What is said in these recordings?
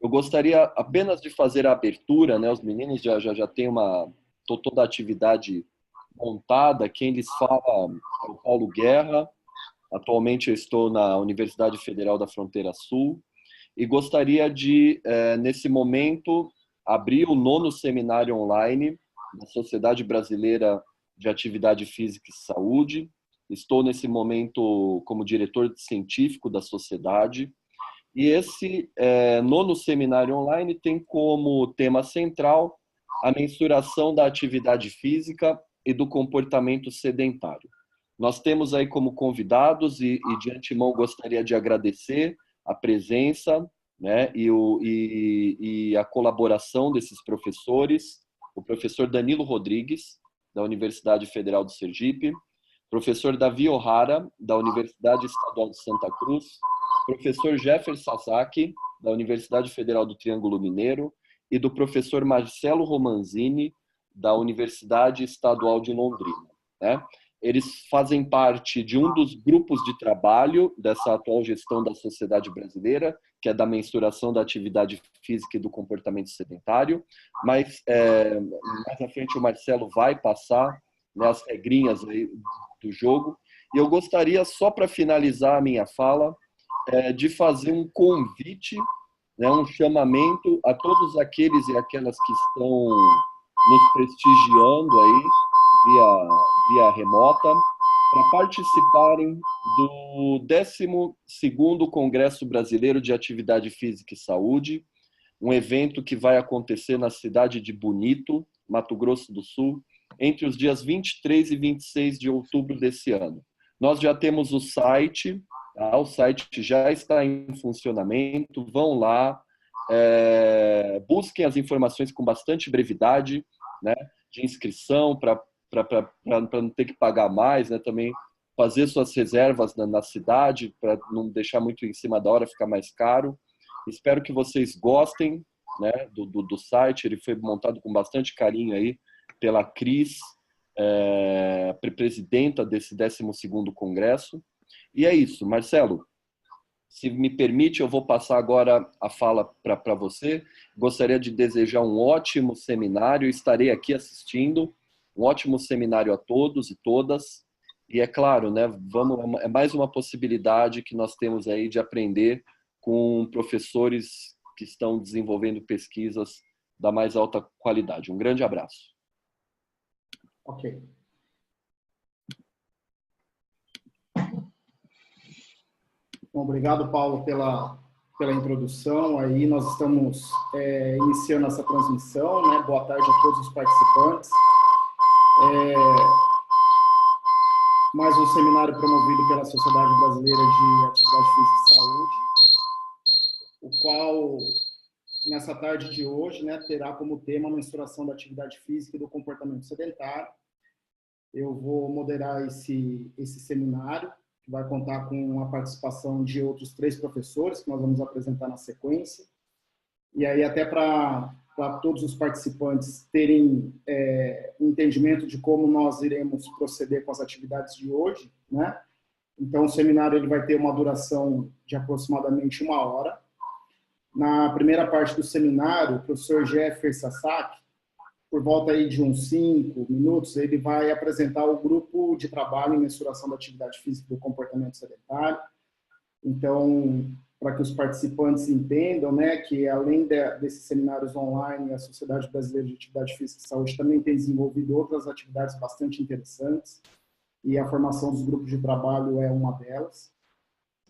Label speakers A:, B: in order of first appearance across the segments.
A: Eu gostaria apenas de fazer a abertura, né? Os meninos já têm toda a atividade montada. Quem lhes fala é o Paulo Guerra. Atualmente eu estou na Universidade Federal da Fronteira Sul e gostaria de, nesse momento, abrir o 9º seminário online da Sociedade Brasileira de Atividade Física e Saúde. Estou, nesse momento, como diretor científico da sociedade. E esse 9º seminário online tem como tema central a mensuração da atividade física e do comportamento sedentário. Nós temos aí como convidados, e de antemão gostaria de agradecer a presença, né, e a colaboração desses professores, o professor Danilo Rodrigues, da Universidade Federal do Sergipe, professor Davi Ohara, da Universidade Estadual de Santa Cruz, professor Jefferson Sasaki, da Universidade Federal do Triângulo Mineiro, e do professor Marcelo Romanzini, da Universidade Estadual de Londrina, né? Eles fazem parte de um dos grupos de trabalho dessa atual gestão da sociedade brasileira, que é da mensuração da atividade física e do comportamento sedentário, mas mais à frente o Marcelo vai passar, né, as regrinhas aí do jogo. E eu gostaria, só para finalizar a minha fala, de fazer um convite, né, um chamamento a todos aqueles e aquelas que estão nos prestigiando aí via remota, para participarem do 12º Congresso Brasileiro de Atividade Física e Saúde, um evento que vai acontecer na cidade de Bonito, Mato Grosso do Sul, entre os dias 23 e 26 de outubro desse ano. Nós já temos o site, tá? O site já está em funcionamento, vão lá, busquem as informações com bastante brevidade, né, de inscrição, para não ter que pagar mais, né, também fazer suas reservas na cidade, para não deixar muito em cima da hora, ficar mais caro. Espero que vocês gostem, né, do site. Ele foi montado com bastante carinho aí pela Cris, presidenta desse 12º Congresso. E é isso, Marcelo. Se me permite, eu vou passar agora a fala para você. Gostaria de desejar um ótimo seminário. Estarei aqui assistindo. Um ótimo seminário a todos e todas. E é claro, né, é mais uma possibilidade que nós temos aí de aprender com professores que estão desenvolvendo pesquisas da mais alta qualidade. Um grande abraço.
B: Ok. Bom, obrigado, Paulo, pela introdução. Aí nós estamos iniciando essa transmissão, né? Boa tarde a todos os participantes. Mais um seminário promovido pela Sociedade Brasileira de Atividade Física e Saúde, o qual, nessa tarde de hoje, né, terá como tema a mensuração da atividade física e do comportamento sedentário. Eu vou moderar esse seminário, que vai contar com a participação de outros 3 professores, que nós vamos apresentar na sequência. E aí, até para todos os participantes terem um entendimento de como nós iremos proceder com as atividades de hoje, né? Então, o seminário ele vai ter uma duração de aproximadamente 1 hora. Na primeira parte do seminário, o professor Jefferson Sasaki, por volta aí de uns 5 minutos, ele vai apresentar o grupo de trabalho em mensuração da atividade física e do comportamento sedentário. Então, para que os participantes entendam, né, que além desses seminários online, a Sociedade Brasileira de Atividade Física e Saúde também tem desenvolvido outras atividades bastante interessantes, e a formação dos grupos de trabalho é uma delas.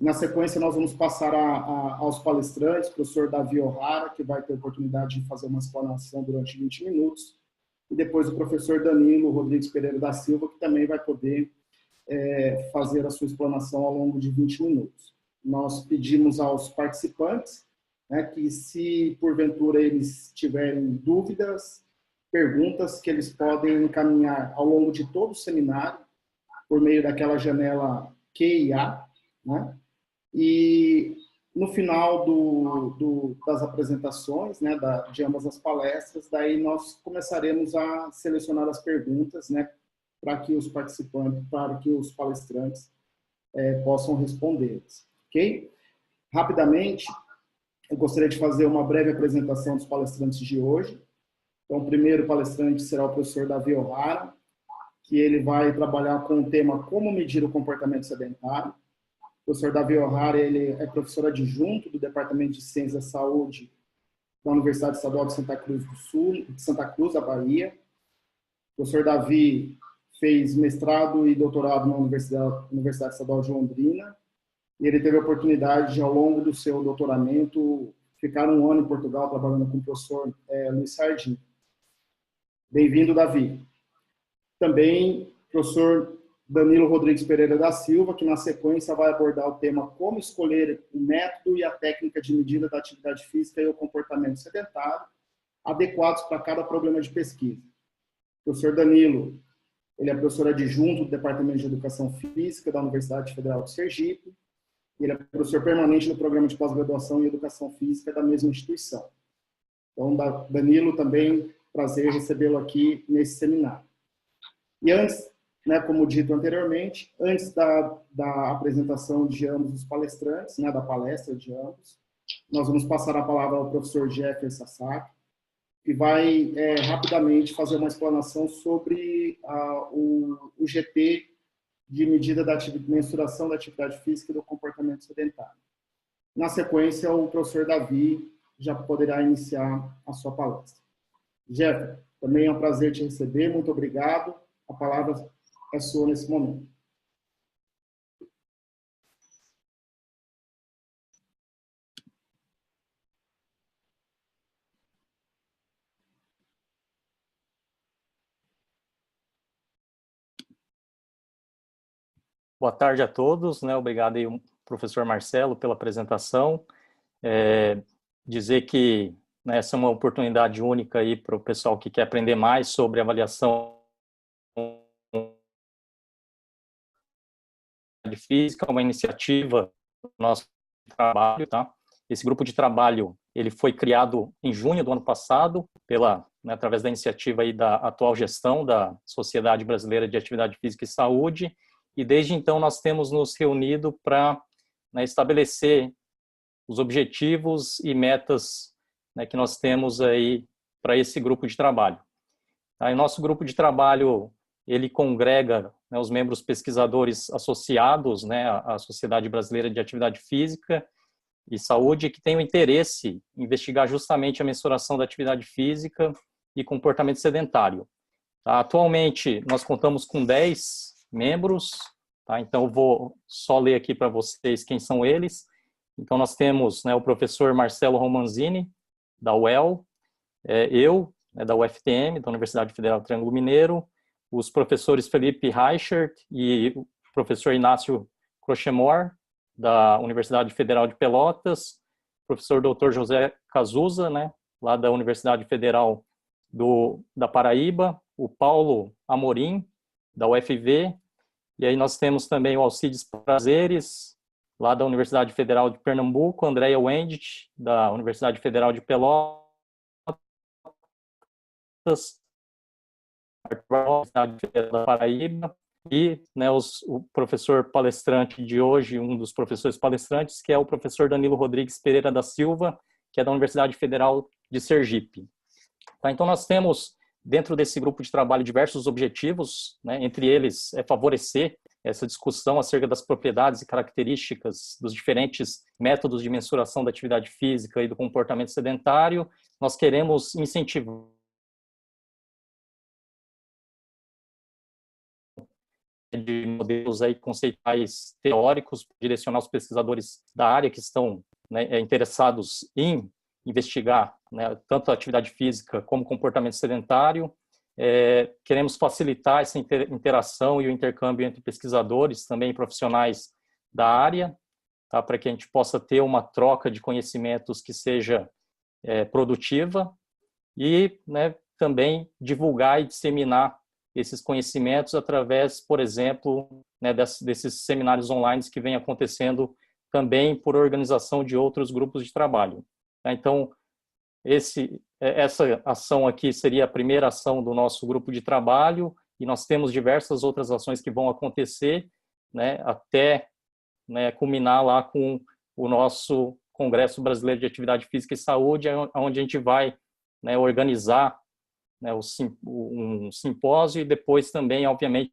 B: Na sequência, nós vamos passar aos palestrantes, o professor Davi Ohara, que vai ter a oportunidade de fazer uma explanação durante 20 minutos, e depois o professor Danilo Rodrigues Pereira da Silva, que também vai poder fazer a sua explanação ao longo de 20 minutos. Nós pedimos aos participantes, né, que, se porventura eles tiverem dúvidas, perguntas, que eles podem encaminhar ao longo de todo o seminário, por meio daquela janela Q&A, né? E no final das apresentações, né, de ambas as palestras, daí nós começaremos a selecionar as perguntas, né, para que os participantes, para que os palestrantes possam respondê-las, ok? Rapidamente, eu gostaria de fazer uma breve apresentação dos palestrantes de hoje. Então, o primeiro palestrante será o professor Davi O'Hara, que ele vai trabalhar com o tema Como medir o comportamento sedentário. O professor Davi O'Hara, ele é professor adjunto do Departamento de Ciências da Saúde da Universidade Estadual de Santa Cruz do Sul, de Santa Cruz, da Bahia. O professor Davi fez mestrado e doutorado na Universidade Estadual de Londrina, e ele teve a oportunidade de, ao longo do seu doutoramento, ficar um ano em Portugal trabalhando com o professor Luiz Sardinha. Bem-vindo, Davi. Também o professor Danilo Rodrigues Pereira da Silva, que na sequência vai abordar o tema Como escolher o método e a técnica de medida da atividade física e o comportamento sedentário adequados para cada problema de pesquisa. O professor Danilo, ele é professor adjunto do Departamento de Educação Física da Universidade Federal de Sergipe, e ele é professor permanente no programa de pós-graduação em Educação Física da mesma instituição. Então, Danilo, também prazer recebê-lo aqui nesse seminário. E antes, como dito anteriormente, antes da apresentação de ambos os palestrantes, da palestra de ambos, nós vamos passar a palavra ao professor Jefferson Sasaki, que vai rapidamente fazer uma explanação sobre o GT de medida da mensuração da atividade física e do comportamento sedentário. Na sequência, o professor Davi já poderá iniciar a sua palestra. Jefferson, também é um prazer te receber, muito obrigado. A palavra é sua nesse momento.
C: Boa tarde a todos, Obrigado aí, professor Marcelo, pela apresentação. Dizer que essa é uma oportunidade única aí para o pessoal que quer aprender mais sobre avaliação de física, uma iniciativa do nosso trabalho, tá? Esse grupo de trabalho, ele foi criado em junho do ano passado, através da iniciativa aí da atual gestão da Sociedade Brasileira de Atividade Física e Saúde, e desde então nós temos nos reunido para estabelecer os objetivos e metas que nós temos aí para esse grupo de trabalho. Aí, nosso grupo de trabalho, ele congrega os membros pesquisadores associados à Sociedade Brasileira de Atividade Física e Saúde, que tem o interesse em investigar justamente a mensuração da atividade física e comportamento sedentário. Atualmente, nós contamos com 10 membros, então eu vou só ler aqui para vocês quem são eles. Então nós temos o professor Marcelo Romanzini, da UEL, eu, da UFTM, da Universidade Federal do Triângulo Mineiro, os professores Felipe Reichert e o professor Inácio Crochemore, da Universidade Federal de Pelotas, professor Dr. José Cazuza, lá da Universidade Federal da Paraíba, o Paulo Amorim, da UFV, e aí nós temos também o Alcides Prazeres, lá da Universidade Federal de Pernambuco, Andréia Wendt, da Universidade Federal de Pelotas, Universidade Federal da Paraíba, e o professor palestrante de hoje, um dos professores palestrantes, que é o professor Danilo Rodrigues Pereira da Silva, que é da Universidade Federal de Sergipe. Então nós temos, dentro desse grupo de trabalho, diversos objetivos, entre eles é favorecer essa discussão acerca das propriedades e características dos diferentes métodos de mensuração da atividade física e do comportamento sedentário. Nós queremos incentivar de modelos aí conceituais teóricos, direcionar os pesquisadores da área que estão interessados em investigar tanto a atividade física como o comportamento sedentário. Queremos facilitar essa interação e o intercâmbio entre pesquisadores, também profissionais da área, para que a gente possa ter uma troca de conhecimentos que seja produtiva e também divulgar e disseminar esses conhecimentos através, por exemplo, desses seminários online que vem acontecendo também por organização de outros grupos de trabalho. Então, essa ação aqui seria a primeira ação do nosso grupo de trabalho, e nós temos diversas outras ações que vão acontecer, até culminar lá com Congresso Brasileiro de Atividade Física e Saúde, onde a gente vai, né, organizar, né, um simpósio e depois também, obviamente,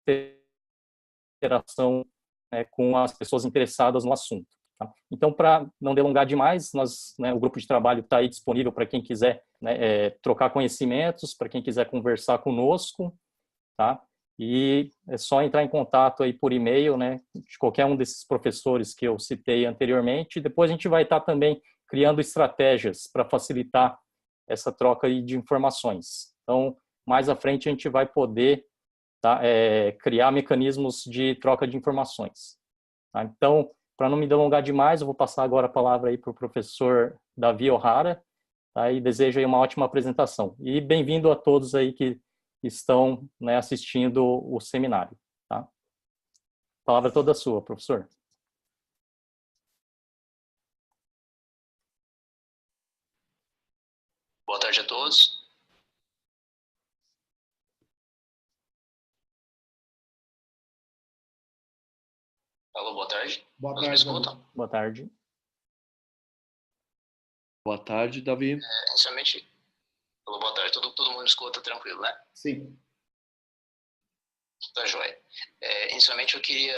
C: ter interação, né, com as pessoas interessadas no assunto. Tá? Então, para não delongar demais, né, o grupo de trabalho está aí disponível para quem quiser, né, trocar conhecimentos, para quem quiser conversar conosco, tá? E é só entrar em contato aí por e-mail, né, de qualquer um desses professores que eu citei anteriormente. Depois a gente vai estar também criando estratégias para facilitar essa troca aí de informações. Então, mais à frente a gente vai poder, tá, criar mecanismos de troca de informações. Tá? Então, para não me delongar demais, eu vou passar agora a palavra aí para o professor Davi O'Hara, tá? E desejo aí uma ótima apresentação. E bem-vindo a todos aí que estão, né, assistindo o seminário. Tá? A palavra é toda sua, professor.
D: Boa tarde a todos. Alô, boa tarde.
B: Boa
D: Todos me
B: tarde,
D: escutam?
C: Boa tarde.
A: Boa tarde, Davi.
D: Inicialmente, alô, boa tarde. Todo mundo escuta, tranquilo, né?
B: Sim.
D: Tá joia. Inicialmente, eu queria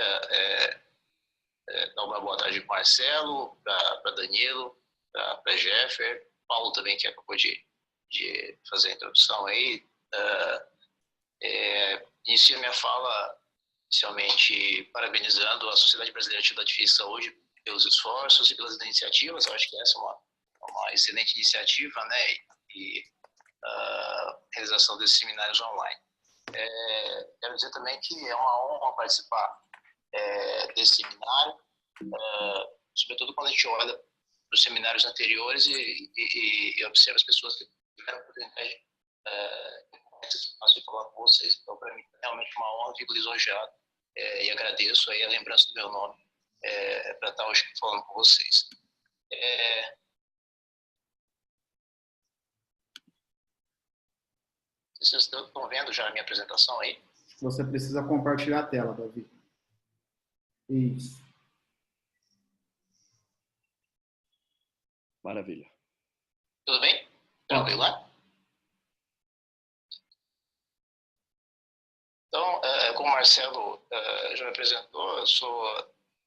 D: dar uma boa tarde para Marcelo, para Danilo, para Jeffer, Paulo também, que acabou de fazer a introdução aí. Inicio minha fala, inicialmente, parabenizando a Sociedade Brasileira de Atividade Física hoje pelos esforços e pelas iniciativas. Eu acho que essa é uma excelente iniciativa, né? E a realização desses seminários online. Quero dizer também que é uma honra participar desse seminário, sobretudo quando a gente olha para os seminários anteriores e observa as pessoas que tiveram a oportunidade de falar com vocês. Então, para mim, é realmente uma honra, fico lisonjeado e agradeço aí a lembrança do meu nome para estar hoje falando com vocês. Vocês estão vendo já a minha apresentação aí?
B: Você precisa compartilhar a tela, Davi. Isso.
A: Maravilha.
D: Tudo bem? Tranquilo, né? Então, como o Marcelo já me apresentou, eu sou,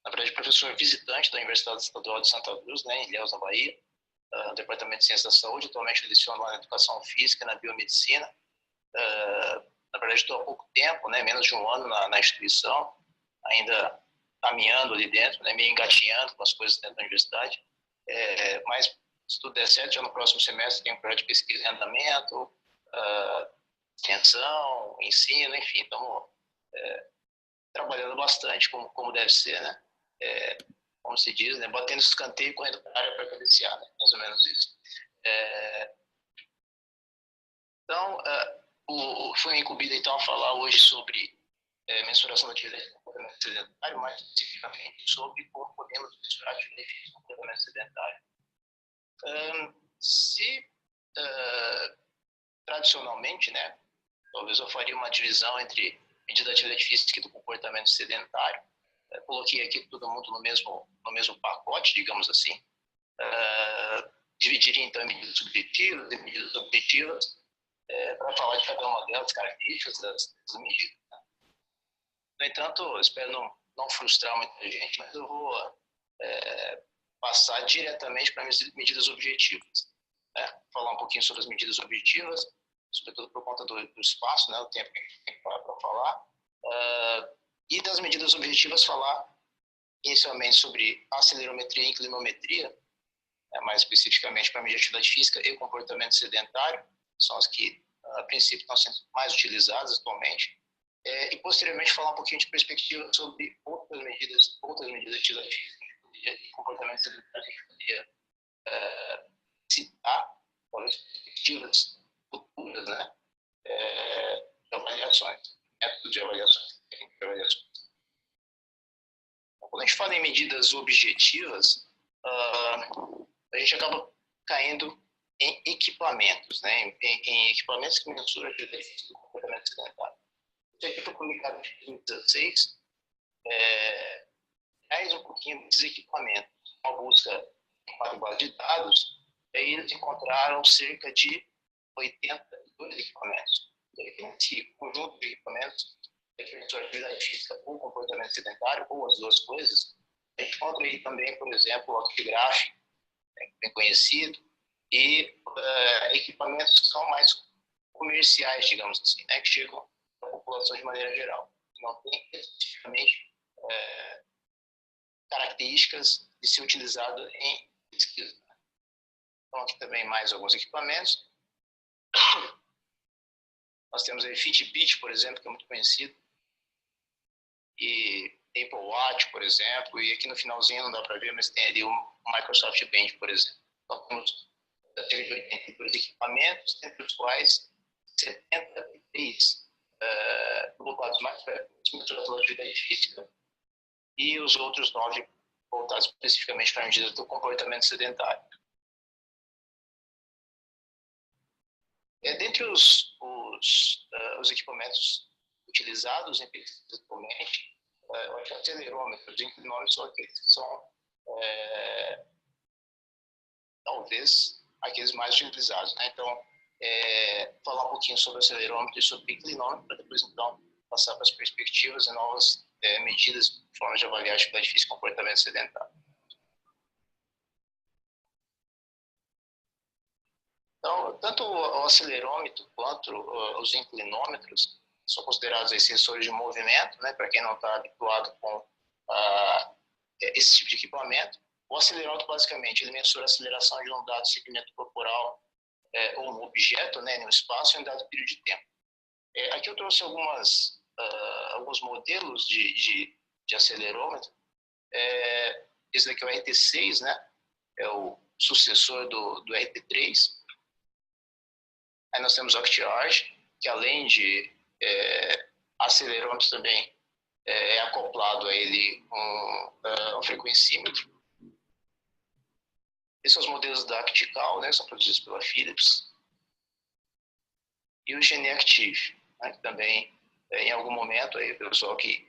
D: na verdade, professor visitante da Universidade Estadual de Santa Cruz, né, em Ilhéus, na Bahia, no Departamento de Ciência da Saúde. Atualmente eu leciono lá na Educação Física e na Biomedicina. Na verdade, estou há pouco tempo, né, menos de um ano na instituição, ainda caminhando ali dentro, né, meio engatinhando com as coisas dentro da universidade. Mas, se tudo der certo, já no próximo semestre tem um projeto de pesquisa em andamento, extensão, ensino, enfim, estamos trabalhando bastante, como deve ser, né? Como se diz, né? Batendo escanteio e correndo para a área para cabecear, né? Mais ou menos isso. Então, fui incumbido, então, a falar hoje sobre mensuração da atividade do comportamento sedentário, mais especificamente sobre como podemos mensurar a atividade física do comportamento sedentário. Tradicionalmente, né, talvez eu faria uma divisão entre medida da atividade física e do comportamento sedentário. Coloquei aqui todo mundo no mesmo pacote, digamos assim. Dividiria, então, em medidas subjetivas e medidas objetivas, para falar de cada uma delas, características das medidas. Né? No entanto, eu espero não frustrar muita gente, mas eu vou passar diretamente para as medidas objetivas. Falar um pouquinho sobre as medidas objetivas, sobretudo por conta do espaço, né, o tempo que a gente tem para falar, e das medidas objetivas falar inicialmente sobre acelerometria e inclinometria, mais especificamente para a medida de atividade física e comportamento sedentário, são as que, a princípio, estão sendo mais utilizadas atualmente, e posteriormente falar um pouquinho de perspectiva sobre outras medidas de atividade física e comportamento sedentário que a gente poderia citar para as perspectivas futuras, né, de avaliações, métodos de avaliações, técnicas de avaliações. Quando a gente fala em medidas objetivas, a gente acaba caindo em equipamentos, né, em equipamentos que mensuram a atividade física do comportamento sedentário. Isso aqui foi publicado em 2016, traz um pouquinho desses equipamentos. Uma busca em base de dados, aí eles encontraram cerca de 82 equipamentos. Esse conjunto de equipamentos, referente à atividade física ou comportamento sedentário, ou as duas coisas, a gente encontra aí também, por exemplo, o OptiGraph, bem conhecido, e equipamentos que são mais comerciais, digamos assim, né, que chegam à população de maneira geral. Não tem especificamente características de ser utilizado em pesquisa. Então, aqui também mais alguns equipamentos. Nós temos aí Fitbit, por exemplo, que é muito conhecido, e Apple Watch, por exemplo, e aqui no finalzinho não dá para ver, mas tem ali o Microsoft Band, por exemplo. Então, temos cerca de 82 equipamentos, entre os quais 73 voltados mais para a atividade física e os outros 9 voltados especificamente para medidas do comportamento sedentário. Dentre os equipamentos utilizados em pesquisa atualmente, eu acho que acelerômetros e inclinômetros são aqueles que são, talvez, aqueles mais utilizados, né? Então, falar um pouquinho sobre acelerômetro e sobre inclinômetro, para depois, então, passar para as perspectivas e novas medidas, formas de avaliar a atividade física e comportamento sedentário. Então, tanto o acelerômetro quanto os inclinômetros são considerados sensores de movimento, né, para quem não está habituado com esse tipo de equipamento. O acelerômetro, basicamente, ele mensura a aceleração de um dado segmento corporal ou um objeto, né, em um espaço em um dado período de tempo. Aqui eu trouxe alguns modelos de acelerômetro. Esse daqui é o RT6, né, é o sucessor do RT3. Aí nós temos o OctiArch, que além de acelerômetro também é acoplado a ele um frequencímetro. Esses são os modelos da Actical, né, são produzidos pela Philips. E o GeneActive, né, que também, em algum momento, aí, o pessoal que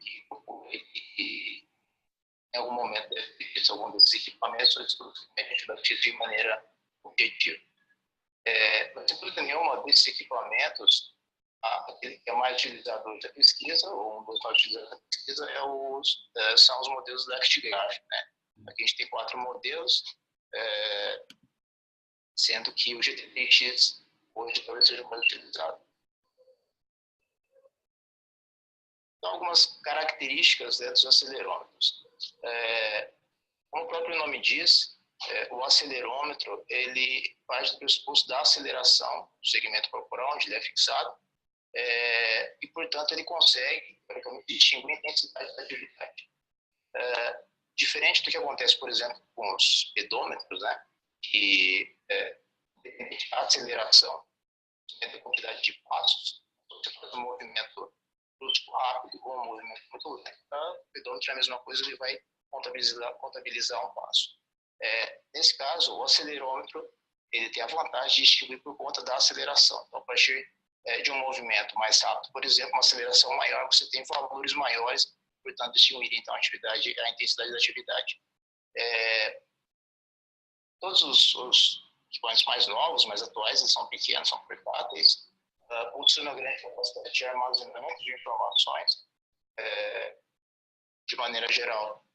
D: em algum momento deve ter visto algum desses equipamentos, a gente vai fazer de maneira objetiva. Mas, sem dúvida nenhuma, desses equipamentos, aquele que é mais utilizado hoje da pesquisa, ou um dos mais utilizados da pesquisa, são os modelos da Actigraph, né? Aqui a gente tem 4 modelos, sendo que o GT3X hoje talvez seja o mais utilizado. Então, algumas características dos acelerômetros. Como o próprio nome diz, o acelerômetro ele parte do pressuposto da aceleração do segmento corporal, onde ele é fixado, e, portanto, ele consegue distinguir a intensidade da atividade. Diferente do que acontece, por exemplo, com os pedômetros, né, que a aceleração da quantidade de passos, você faz um movimento brusco rápido ou um movimento muito lento. O pedômetro é a mesma coisa, ele vai contabilizar um passo. Nesse caso, o acelerômetro ele tem a vantagem de distinguir por conta da aceleração. Então, a partir de um movimento mais rápido, por exemplo, uma aceleração maior, você tem valores maiores, portanto, distinguir então a intensidade da atividade. Todos os equipamentos mais novos, mais atuais, eles são pequenos, são portáteis, possuem uma grande capacidade de armazenamento de informações de maneira geral.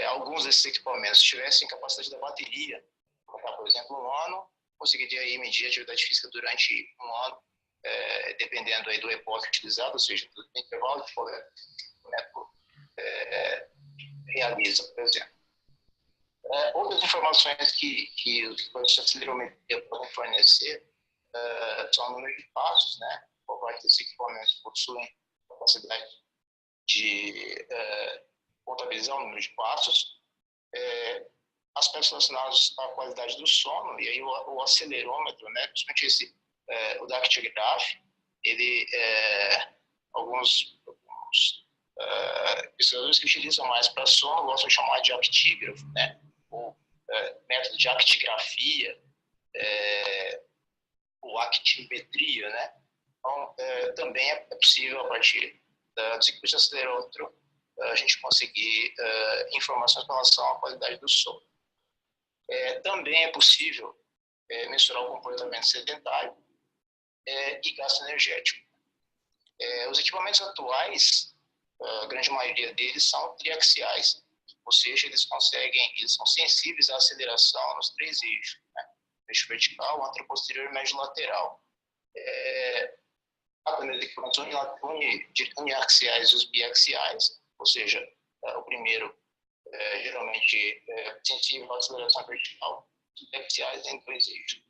D: Alguns desses equipamentos tivessem capacidade da bateria, por exemplo, um ano, conseguiria aí medir a atividade física durante um ano, dependendo aí do epoque utilizado, ou seja, do intervalo de coleta que o método realiza, por exemplo. Outras informações que os equipamentos de acelerometria podem fornecer são o número de passos, né? Por parte desses equipamentos possuem capacidade de contabilizar o número de passos, aspectos relacionados à qualidade do sono, e aí o acelerômetro, né, principalmente o da Actigraph, ele, alguns pesquisadores que utilizam mais para sono gostam de chamar de actígrafo, né, ou método de actigrafia, ou actimetria, né. Então, também é possível, a partir dos equipamentos de acelerômetro, a gente conseguir informações com relação à qualidade do sono. Também é possível mensurar o comportamento sedentário e gasto energético. Os equipamentos atuais, a grande maioria deles são triaxiais, ou seja, eles são sensíveis à aceleração nos 3 eixos, né? Eixo vertical, anteroposterior e médio lateral. Há também os equipamentos uniaxiais e os biaxiais, ou seja, o primeiro geralmente sensível à aceleração vertical, os biaxiais em 2 eixos.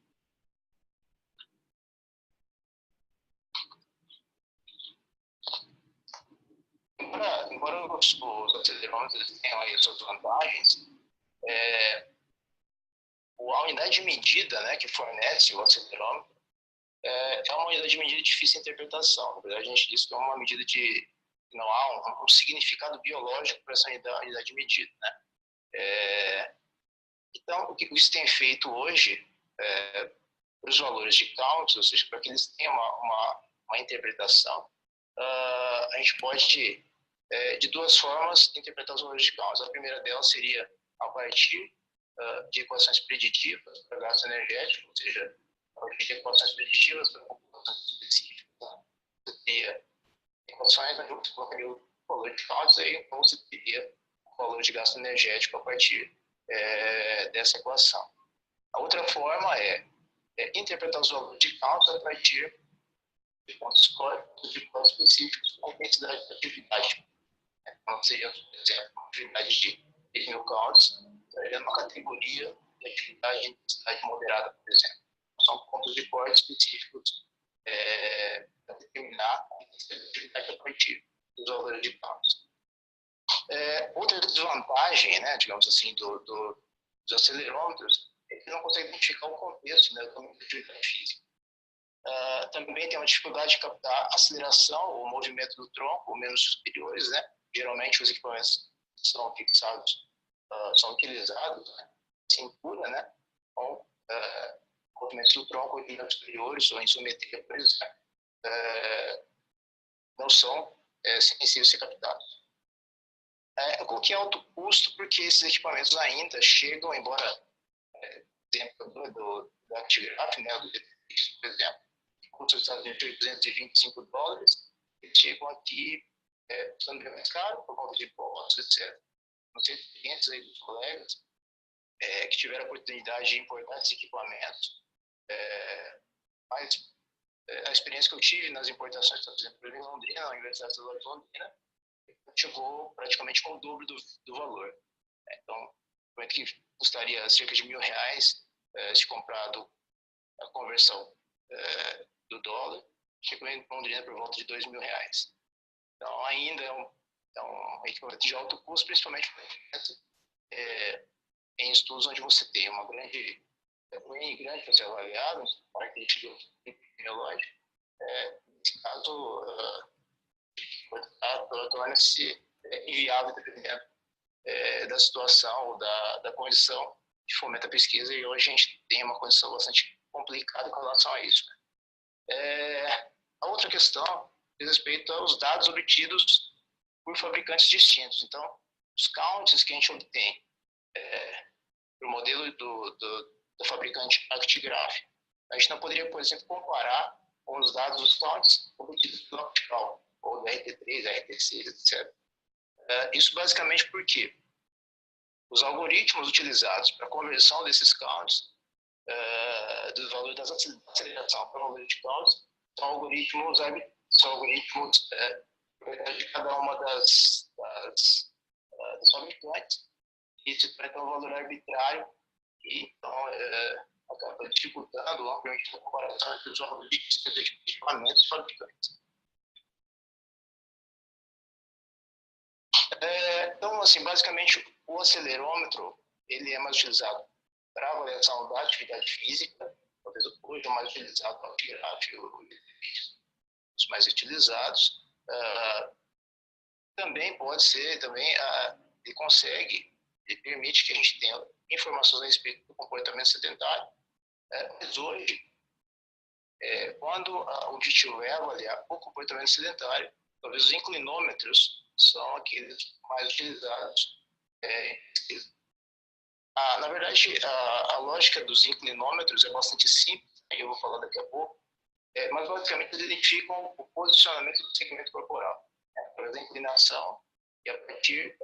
D: Embora os acelerômetros tenham aí suas vantagens, a unidade de medida, né, que fornece o acelerômetro é uma unidade de medida de difícil de interpretação. Na verdade, a gente diz que é uma medida não há um significado biológico para essa unidade de medida, né? Então, o que isso tem feito hoje, para os valores de counts, ou seja, para que eles tenham uma interpretação, a gente pode, de 2 formas, interpretar os valores de counts. A primeira delas seria a partir de equações preditivas para gasto energético, ou seja, a partir de equações preditivas para populações específicas. Né? Você teria equações onde você colocaria o valor de counts, aí, ou você teria o valor de gasto energético a partir dessa equação. A outra forma é interpretar os valores de counts a partir de pontos específicos com intensidade de atividade. Então, seria, por exemplo, uma atividade de 10.000 counts, estaria numa categoria de atividade de intensidade moderada, por exemplo. São pontos de corte específicos para determinar a intensidade de atividade a partir dos valores de counts. Outra desvantagem, né, digamos assim, dos acelerômetros é que não consegue identificar o contexto, né, da atividade física. Também tem uma dificuldade de captar aceleração ou movimento do tronco, ou membros superiores, né? Geralmente os equipamentos são fixados, são utilizados, né? Cintura, né? Com movimentos do tronco em membros superiores ou em isometria, por exemplo, não são sensíveis a ser captados. Com que alto custo, porque esses equipamentos ainda chegam, embora, exemplo do ActiGraph, né? Do DTX, por exemplo, custa nos Estados Unidos de $225, eles chegam aqui custando bem mais caro por conta de impostos, etc. Não sei experiências aí dos colegas que tiveram a oportunidade de importar esses equipamentos, mas a experiência que eu tive nas importações, por exemplo, em Londrina, na Universidade Estadual de Londrina, chegou praticamente com o dobro do valor. Então, que custaria cerca de R$1.000 se comprado a conversão do dólar, chegou em Londrina por volta de R$2.000. Então, ainda é um equipamento de alto custo, principalmente em estudos onde você tem uma grande para ser avaliado, característica epidemiológica. Nesse caso, torna-se inviável dependendo da situação ou da condição que fomenta a pesquisa, e hoje a gente tem uma condição bastante complicada com relação a isso. A outra questão diz respeito aos dados obtidos por fabricantes distintos. Então, os counts que a gente obtém do modelo do fabricante ActiGraph, a gente não poderia, por exemplo, comparar com os dados dos counts obtidos pelo Optical, ou do RT3, RT6, etc. Isso basicamente porque os algoritmos utilizados para a conversão desses counts, do valor da aceleração para o valor de counts, são algoritmos de cada uma das fabricantes, e isso é um valor arbitrário, e então acaba dificultando amplamente a comparação entre os algoritmos de equipamentos e fabricantes. Então, assim, basicamente, o acelerômetro ele é mais utilizado para avaliação da atividade física, talvez hoje é mais utilizado para o ActiGraph, os mais utilizados. Também pode ser, ele consegue, ele permite que a gente tenha informações a respeito do comportamento sedentário, mas hoje, quando o objetivo é avaliar o comportamento sedentário, talvez os inclinômetros são aqueles mais utilizados em pesquisa. Na verdade, a lógica dos inclinômetros é bastante simples, eu vou falar daqui a pouco, mas basicamente eles identificam o posicionamento do segmento corporal, através da inclinação, e a partir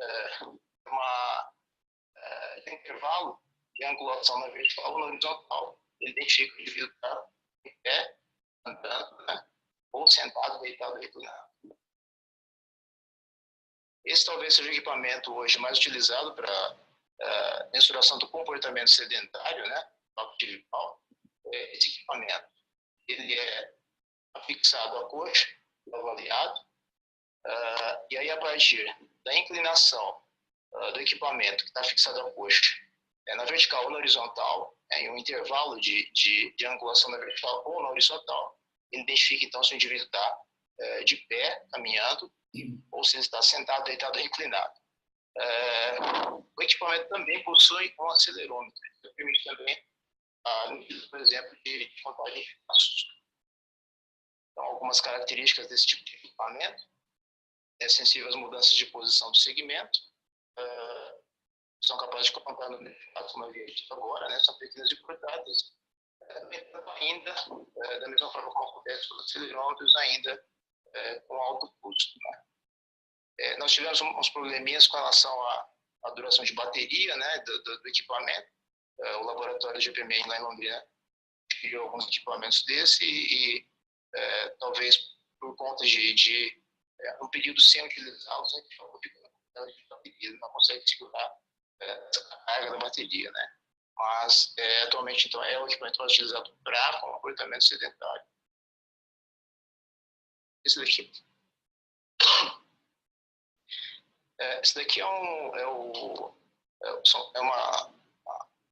D: de um intervalo de angulação na vertical ou na horizontal, ele identifica o indivíduo que está em pé, andando, né, ou sentado, deitado, reclinado. Esse talvez seja o equipamento hoje mais utilizado para mensuração do comportamento sedentário, né, esse equipamento, ele é afixado à coxa, avaliado, e aí a partir da inclinação do equipamento que está fixado à coxa, na vertical ou na horizontal, em um intervalo de angulação na vertical ou na horizontal, ele identifica então se o indivíduo está de pé, caminhando, ou se ele está sentado, deitado ou inclinado. O equipamento também possui um acelerômetro, que permite também por exemplo, de contagem de passos. Então, algumas características desse tipo de equipamento é sensível às mudanças de posição do segmento, são capazes de contar no mercado, como eu havia dito agora, né, são pequenas e portáteis, ainda, da mesma forma como acontece com os acelerômetros, ainda com alto custo. Né. Nós tivemos uns probleminhas com relação à duração de bateria, né, do equipamento. O laboratório de GPMN lá em Londrina criou alguns equipamentos desse e talvez por conta de um período sem utilizá-los, a gente não consegue segurar a carga da bateria, né? Mas atualmente então é o equipamento mais utilizado para comportamento sedentário. Esse daqui é uma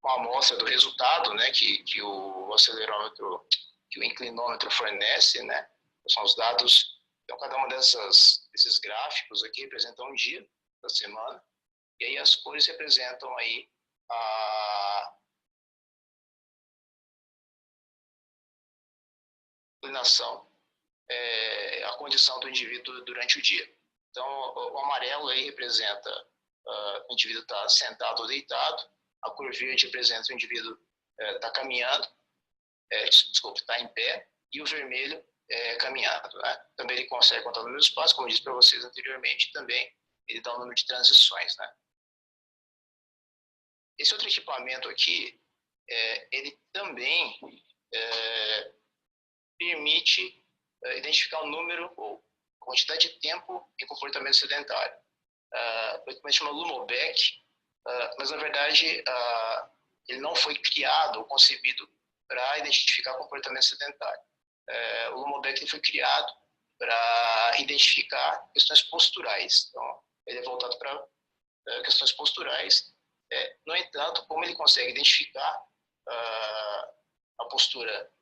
D: amostra do resultado, né, que o acelerômetro, que o inclinômetro fornece, né? São os dados. Então, cada uma desses gráficos aqui representa um dia da semana, e aí as cores representam aí a inclinação, a condição do indivíduo durante o dia. Então, o amarelo aí representa o indivíduo está sentado ou deitado, a cor verde representa o indivíduo está caminhando, está em pé, e o vermelho caminhando. Né? Também ele consegue contar o número de passos, como eu disse para vocês anteriormente, também ele dá o número de transições. Né? Esse outro equipamento aqui, ele também permite identificar o número ou quantidade de tempo em comportamento sedentário. O equipamento chama Lumobec, mas na verdade ele não foi criado ou concebido para identificar comportamento sedentário. O Lumobec foi criado para identificar questões posturais. Então, ele é voltado para questões posturais. No entanto, como ele consegue identificar a postura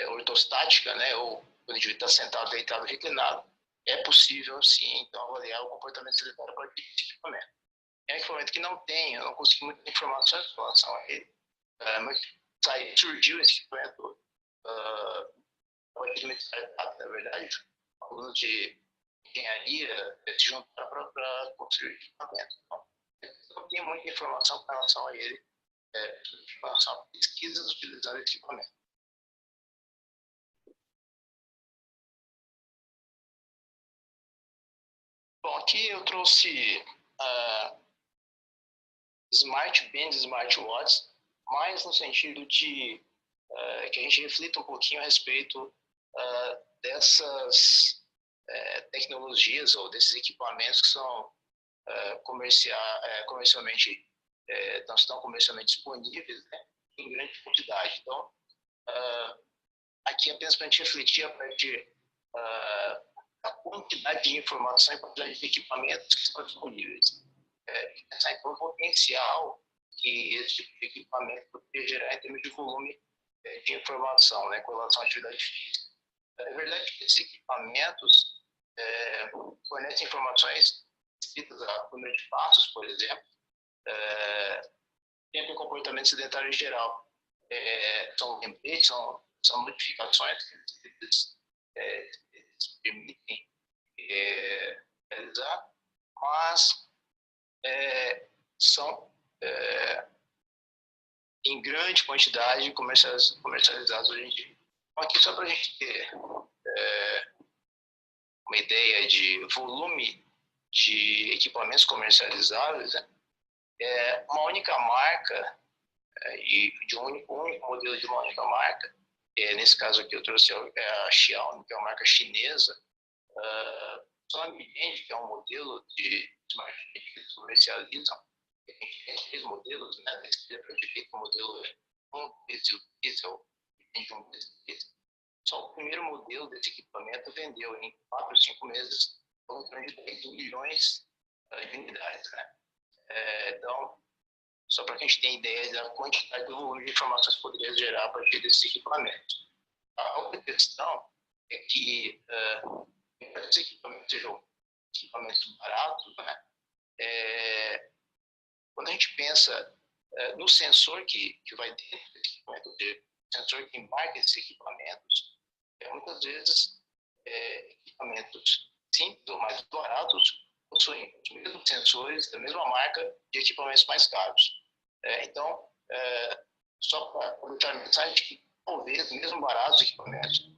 D: ortostática, né, ou quando o indivíduo está sentado, deitado, reclinado, é possível, sim, então, avaliar o comportamento sedentário a partir desse equipamento. É um equipamento que não tem, eu não consegui muitas informações em relação a ele, mas surgiu esse equipamento de uma startup, na verdade, alunos de engenharia se juntaram para construir o equipamento. Então, eu não tenho muita informação com relação a ele, em relação a pesquisas utilizando esse equipamento. Bom, aqui eu trouxe Smart Bands, Smart Watts, mais no sentido de que a gente reflita um pouquinho a respeito dessas tecnologias ou desses equipamentos que são comercialmente não estão comercialmente disponíveis, né, em grande quantidade. Então, aqui é apenas para a gente refletir a partir da quantidade de informação e quantidade de equipamentos que estão disponíveis. Pensar então o potencial que esse tipo de equipamento poderia gerar em termos de volume de informação, né, com relação à atividade física. É verdade que esses equipamentos fornecem informações escritas a número de passos, por exemplo, tempo e comportamento sedentário em geral. São lembretes, são notificações que eles permitem realizar, mas são em grande quantidade comercializados hoje em dia. Então, aqui só para a gente ter uma ideia de volume de equipamentos comercializáveis, né? Uma única marca e de um único modelo de uma única marca, nesse caso aqui eu trouxe a Xiaomi, que é uma marca chinesa, Sony que é um modelo de smartphone que eles comercializam. Tem 3 modelos, né? O modelo 1, 2 e o diesel, tem de 1, 2 e 3. Só o primeiro modelo desse equipamento vendeu em 4 ou 5 meses em torno de 10 milhões de unidades, né? Então, só para que a gente tenha ideia da quantidade do volume de informações que poderia gerar a partir desses equipamentos. A outra questão é que esses equipamentos sejam equipamentos baratos, né? Quando a gente pensa no sensor que vai dentro desse equipamento, o sensor que embarca esses equipamentos, muitas vezes equipamentos simples ou mais baratos possuem os mesmos sensores da mesma marca de equipamentos mais caros. Então, só para deixar a mensagem que talvez, mesmo baratos equipamentos,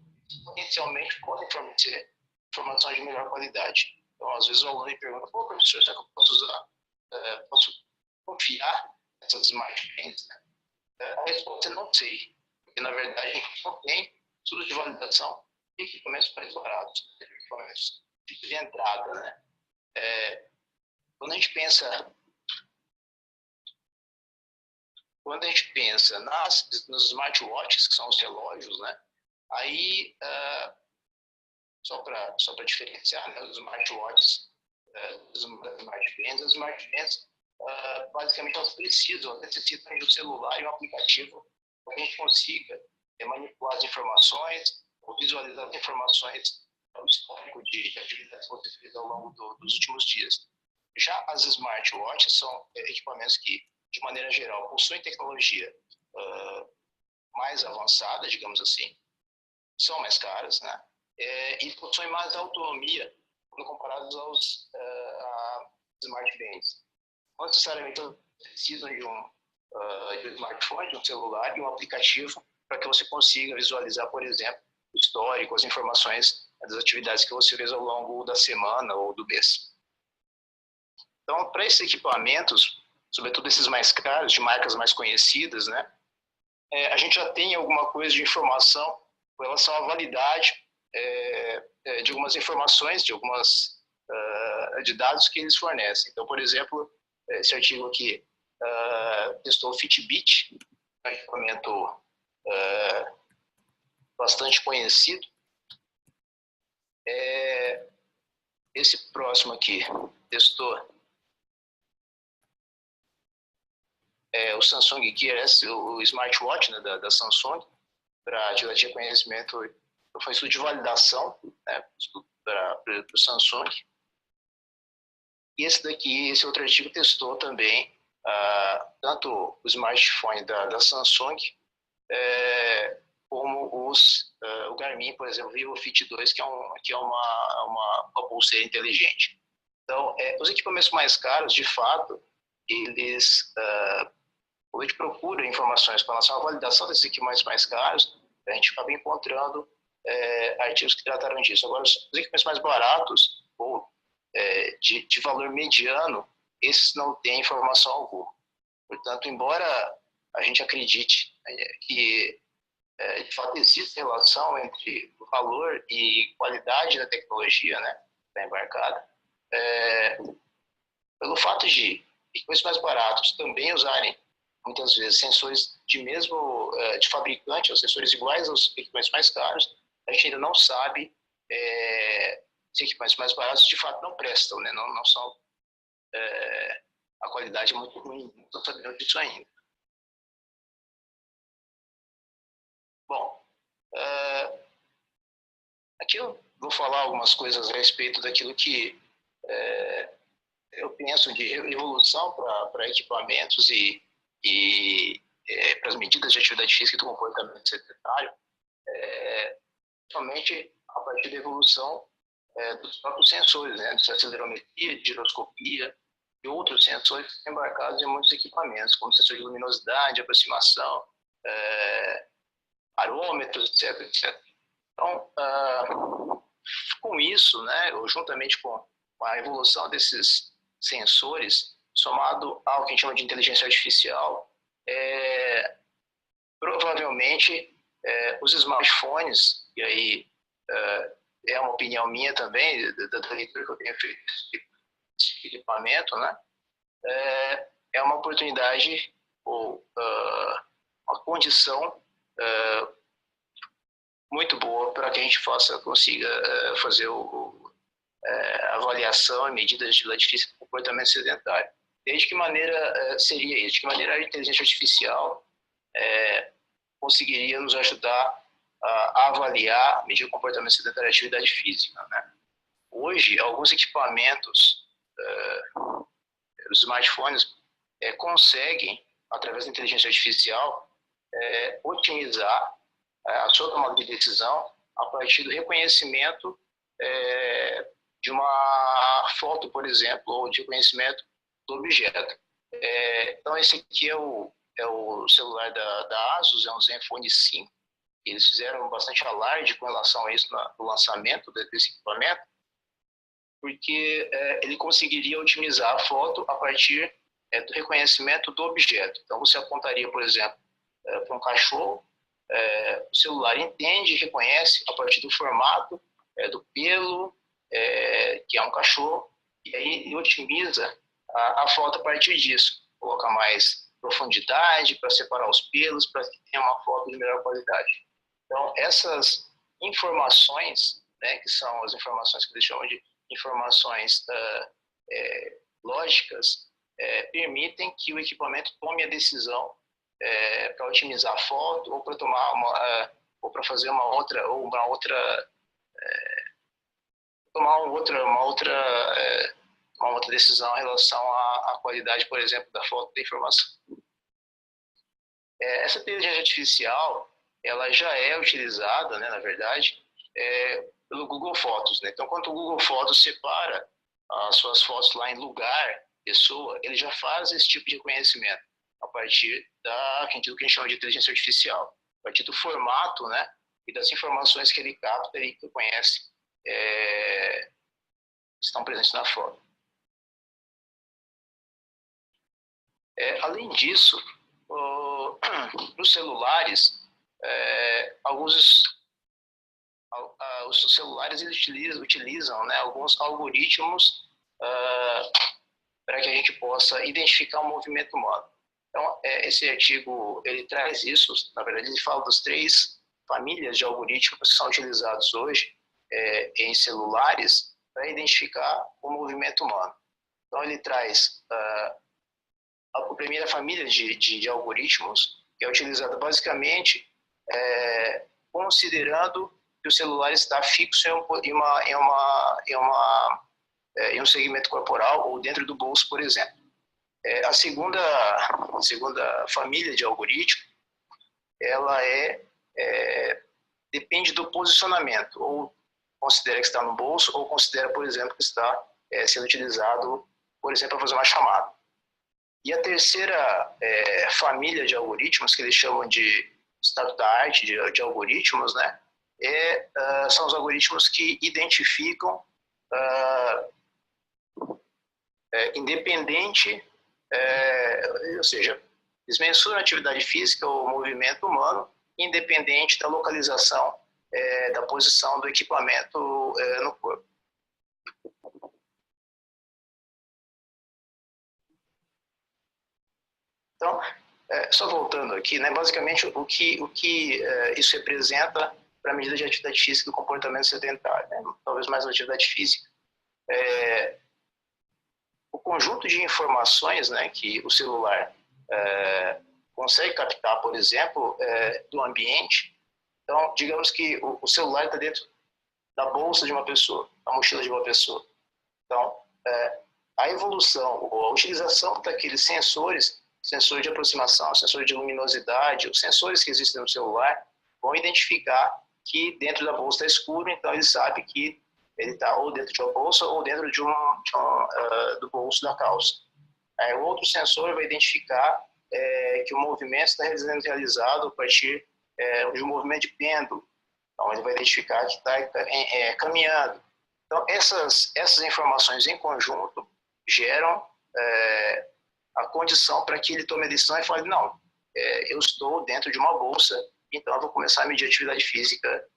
D: potencialmente podem fornecer informações de melhor qualidade. Então, às vezes o aluno me pergunta, pô, professor, será que eu posso usar? Posso confiar nessas smartphones? A resposta é não sei, porque na verdade a gente não tem estudo de validação de equipamentos mais baratos, equipamentos de entrada, né? Quando a gente pensa nos smartwatches, que são os relógios, né? Aí, só para diferenciar, né, os smartwatches dos smartbands, as smartbands, basicamente, elas necessitam de um celular e um aplicativo para que a gente consiga manipular as informações ou visualizar as informações do histórico de atividades que você fez ao longo dos últimos dias. Já as smartwatches são equipamentos que, de maneira geral, possuem tecnologia mais avançada, digamos assim, são mais caras, né? E possuem mais autonomia quando comparados aos smartbands. Não necessariamente precisam de um smartphone, de um celular, de um aplicativo para que você consiga visualizar, por exemplo, o histórico, as informações das atividades que você fez ao longo da semana ou do mês. Então, para esses equipamentos, sobretudo esses mais caros, de marcas mais conhecidas, né, a gente já tem alguma coisa de informação com relação à validade de algumas informações, de dados que eles fornecem. Então, por exemplo, esse artigo aqui testou o Fitbit, um equipamento bastante conhecido. Esse próximo aqui testou o Samsung Gear S, o smartwatch, né, da Samsung, para atividade de reconhecimento. Foi estudo de validação, né, para o Samsung. E esse outro artigo testou também tanto o smartphone da Samsung como o Garmin, por exemplo, o Vivo Fit 2, que é uma pulseira inteligente. Então, os equipamentos mais caros, de fato, eles a gente procura informações com relação à validação desses equipamentos mais caros, a gente acaba encontrando artigos que trataram disso. Agora, os equipamentos mais baratos, ou de valor mediano, esses não têm informação alguma. Portanto, embora a gente acredite que, de fato, existe relação entre o valor e qualidade da tecnologia, né, que está embarcada, pelo fato de equipamentos mais baratos também usarem, muitas vezes, sensores de fabricante, ou sensores iguais aos equipamentos mais caros, a gente ainda não sabe se equipamentos mais baratos de fato não prestam, né? Não são, a qualidade é muito ruim, não estou sabendo disso ainda. Bom, aqui eu vou falar algumas coisas a respeito daquilo que eu penso de evolução para equipamentos e para as medidas de atividade física e do comportamento sedentário, somente a partir da evolução dos próprios sensores, né, de acelerometria, de giroscopia e outros sensores embarcados em muitos equipamentos, como sensor de luminosidade, aproximação, arômetros, etc, etc. Então, com isso, né, juntamente com a evolução desses sensores, somado ao que a gente chama de inteligência artificial, provavelmente os smartphones, e aí é uma opinião minha também, da leitura que eu tenho feito desse equipamento, né, é uma oportunidade ou uma condição muito boa para que a gente consiga fazer avaliação e medidas de atividade física e comportamento sedentário. De que maneira seria isso? De que maneira a inteligência artificial conseguiria nos ajudar a avaliar, medir o comportamento sedentário e atividade física, né? Hoje, alguns equipamentos, os smartphones, conseguem, através da inteligência artificial, otimizar a sua tomada de decisão a partir do reconhecimento de uma foto, por exemplo, ou de reconhecimento do objeto. Então, esse aqui é o celular da Asus, é um Zenfone 5. Eles fizeram bastante alarde com relação a isso no lançamento desse equipamento, porque ele conseguiria otimizar a foto a partir do reconhecimento do objeto. Então, você apontaria, por exemplo, para um cachorro, o celular entende e reconhece a partir do formato, do pelo, que é um cachorro, e aí ele otimiza a foto a partir disso. Coloca mais profundidade para separar os pelos, para que tenha uma foto de melhor qualidade. Então, essas informações, né, que são as informações que eles chamam de informações lógicas, permitem que o equipamento tome a decisão para otimizar a foto ou para tomar ou para fazer uma outra decisão em relação à qualidade, por exemplo, da foto da informação. Essa inteligência artificial, ela já é utilizada, né, na verdade, pelo Google Fotos, né? Então, quando o Google Fotos separa as suas fotos lá em lugar, pessoa, ele já faz esse tipo de reconhecimento a partir do que a gente chama de inteligência artificial, a partir do formato, né, e das informações que ele capta e que conhece estão presentes na foto. Além disso, nos celulares, os celulares eles utilizam, né, alguns algoritmos para que a gente possa identificar o movimento humano. Então, esse artigo ele traz isso, na verdade ele fala das 3 famílias de algoritmos que são utilizados hoje em celulares para identificar o movimento humano. Então, ele traz a primeira família de algoritmos, que é utilizada basicamente considerando que o celular está fixo em um segmento corporal ou dentro do bolso, por exemplo. A segunda família de algoritmo, ela depende do posicionamento, ou considera que está no bolso, ou considera, por exemplo, que está sendo utilizado, por exemplo, para fazer uma chamada. E a terceira família de algoritmos, que eles chamam de estado da arte de algoritmos, né, são os algoritmos que identificam independente, ou seja, eles mensuram a atividade física ou movimento humano, independente da localização da posição do equipamento no corpo. Então, só voltando aqui, né, basicamente o que isso representa para a medida de atividade física e do comportamento sedentário, né, talvez mais atividade física. O conjunto de informações, né, que o celular consegue captar, por exemplo, do ambiente. Então, digamos que o celular está dentro da bolsa de uma pessoa, da mochila de uma pessoa. Então, a evolução, ou a utilização daqueles sensores, sensor de aproximação, sensor de luminosidade, os sensores que existem no celular, vão identificar que dentro da bolsa está escuro, então ele sabe que ele está ou dentro de uma bolsa ou dentro do bolso da calça. Aí o outro sensor vai identificar que o movimento está sendo realizado a partir de um movimento de pêndulo. Então, ele vai identificar que está caminhando. Então, essas informações em conjunto geram a condição para que ele tome a decisão e fale, não, eu estou dentro de uma bolsa, então eu vou começar a medir atividade física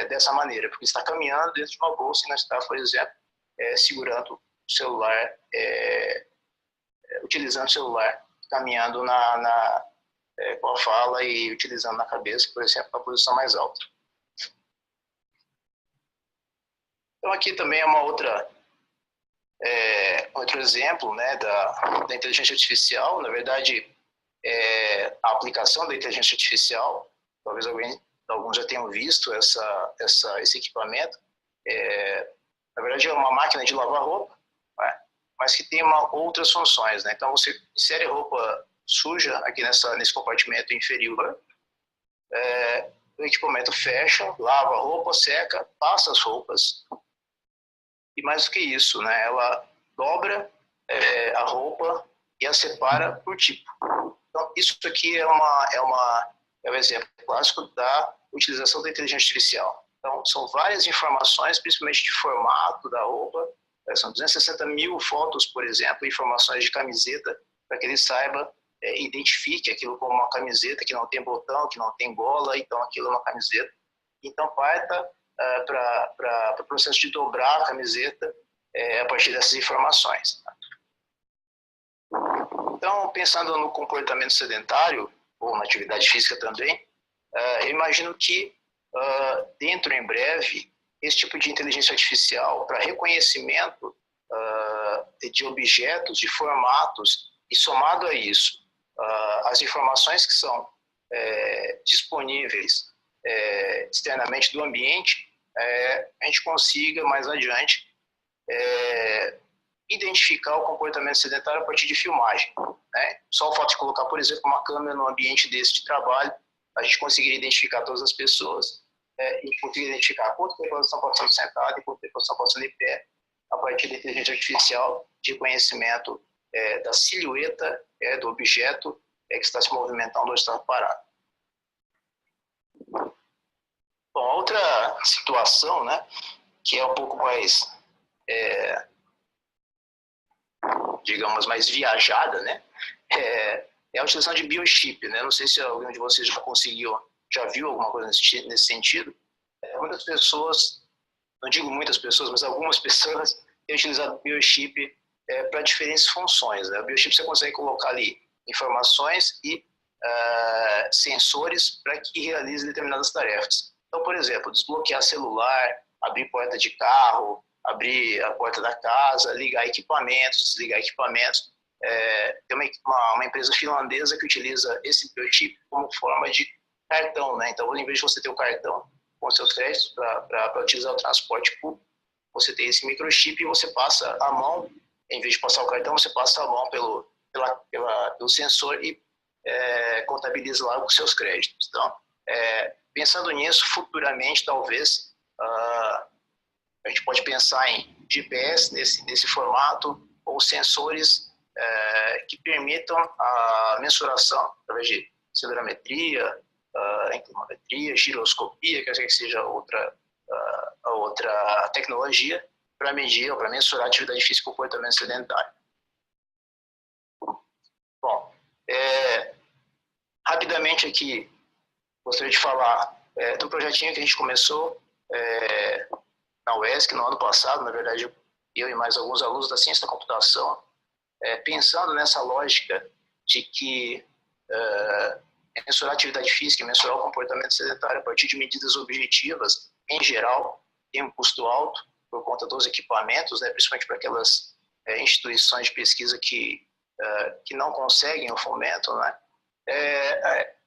D: dessa maneira, porque está caminhando dentro de uma bolsa e não está, por exemplo, segurando o celular, utilizando o celular, caminhando com a fala e utilizando na cabeça, por exemplo, na posição mais alta. Então aqui também é outro exemplo, né, da inteligência artificial. Na verdade, a aplicação da inteligência artificial, talvez alguns já tenham visto esse equipamento. Na verdade, é uma máquina de lavar roupa, né, mas que tem outras funções, né? Então, você insere roupa suja aqui nesse compartimento inferior, o equipamento fecha, lava a roupa, seca, passa as roupas, e mais do que isso, né, ela dobra a roupa e a separa por tipo. Então, isso aqui é um exemplo clássico da utilização da inteligência artificial. Então, são várias informações, principalmente de formato da roupa. São 260 mil fotos, por exemplo, informações de camiseta, para que ele saiba, identifique aquilo como uma camiseta que não tem botão, que não tem gola, então aquilo é uma camiseta. Então, parta para o processo de dobrar a camiseta a partir dessas informações. Então, pensando no comportamento sedentário, ou na atividade física também, eu imagino que dentro, em breve, esse tipo de inteligência artificial para reconhecimento de objetos, de formatos, e somado a isso, as informações que são disponíveis externamente do ambiente, a gente consiga, mais adiante, identificar o comportamento sedentário a partir de filmagem, né? Só o fato de colocar, por exemplo, uma câmera no ambiente desse de trabalho, a gente conseguiria identificar todas as pessoas e conseguir identificar quanto tempo elas estão passando sentada e quanto tempo elas estão passando em pé, a partir da inteligência artificial de conhecimento da silhueta do objeto que está se movimentando ou está parado. Bom, outra situação, né, que é um pouco mais, digamos, mais viajada, né, é a utilização de biochip, né? Não sei se algum de vocês já viu alguma coisa nesse sentido. Muitas pessoas, não digo muitas pessoas, mas algumas pessoas têm utilizado biochip para diferentes funções, né? O biochip você consegue colocar ali informações e sensores para que realize determinadas tarefas. Então, por exemplo, desbloquear celular, abrir porta de carro, abrir a porta da casa, ligar equipamentos, desligar equipamentos. Tem uma empresa finlandesa que utiliza esse biochip como forma de cartão, né? Então, em vez de você ter o cartão com seus créditos para utilizar o transporte público, você tem esse microchip e você passa a mão, em vez de passar o cartão, você passa a mão pelo sensor e contabiliza lá os seus créditos. Então, pensando nisso, futuramente, talvez, a gente pode pensar em GPS nesse formato ou sensores que permitam a mensuração através de acelerometria, inclinometria, giroscopia, que seja a outra tecnologia para medir ou para mensurar a atividade física e comportamento sedentário. Bom, rapidamente aqui, gostaria de falar do projetinho que a gente começou na UESC no ano passado. Na verdade, eu e mais alguns alunos da ciência da computação, pensando nessa lógica de que mensurar a atividade física, mensurar o comportamento sedentário a partir de medidas objetivas, em geral, tem um custo alto por conta dos equipamentos, né, principalmente para aquelas instituições de pesquisa que não conseguem o fomento, né?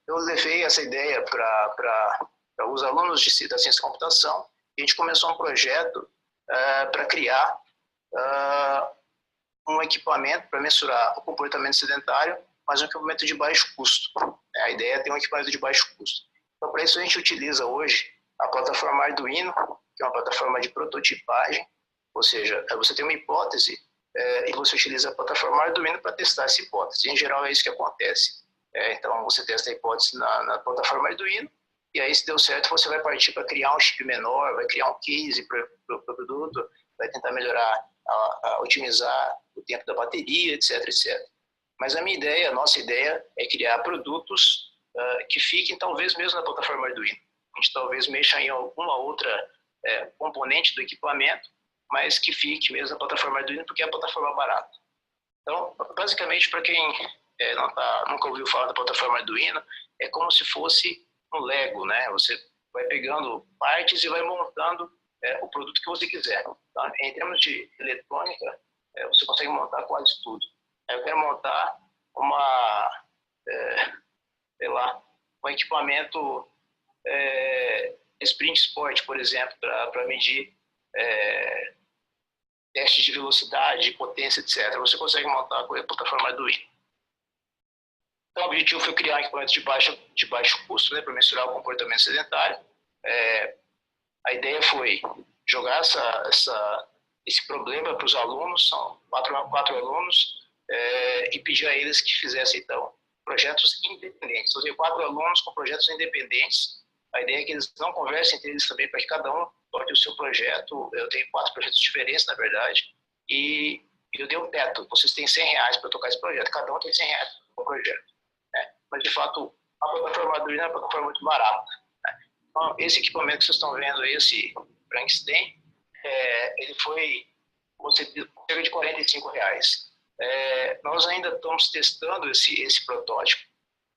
D: Eu levei essa ideia para os alunos da ciência da computação e a gente começou um projeto para criar um equipamento para mensurar o comportamento sedentário, mas um equipamento de baixo custo. A ideia é ter um equipamento de baixo custo. Então, para isso, a gente utiliza hoje a plataforma Arduino, que é uma plataforma de prototipagem, ou seja, você tem uma hipótese e você utiliza a plataforma Arduino para testar essa hipótese. Em geral, é isso que acontece. Então, você testa a hipótese na plataforma Arduino, e aí, se deu certo, você vai partir para criar um chip menor, vai criar um case para o produto, vai tentar melhorar, otimizar o tempo da bateria, etc, etc. Mas a nossa ideia é criar produtos que fiquem talvez mesmo na plataforma Arduino. A gente talvez mexa em alguma outra componente do equipamento, mas que fique mesmo na plataforma Arduino, porque é a plataforma barata. Então, basicamente, para quem nunca ouviu falar da plataforma Arduino, é como se fosse um Lego, né? Você vai pegando partes e vai montando o produto que você quiser. Tá? Em termos de eletrônica, você consegue montar quase tudo. Eu quero montar um equipamento Sprint Sport, por exemplo, para medir testes de velocidade, potência, etc. Você consegue montar com a plataforma Arduino. Então, o objetivo foi criar um equipamento de baixo custo, né, para mensurar o comportamento sedentário. A ideia foi jogar esse problema para os alunos, são quatro alunos, e pedir a eles que fizessem, então, projetos independentes. Ou seja, 4 alunos com projetos independentes. A ideia é que eles não conversem entre eles também, para que cada um toque o seu projeto. Eu tenho 4 projetos diferentes, na verdade, e eu dei um teto. Vocês têm R$100 para tocar esse projeto. Cada um tem R$100 para o projeto. Mas, de fato, a plataforma Arduino é uma plataforma muito barata. Então, esse equipamento que vocês estão vendo, esse Frankenstein, ele foi cerca de R$45. Nós ainda estamos testando esse protótipo.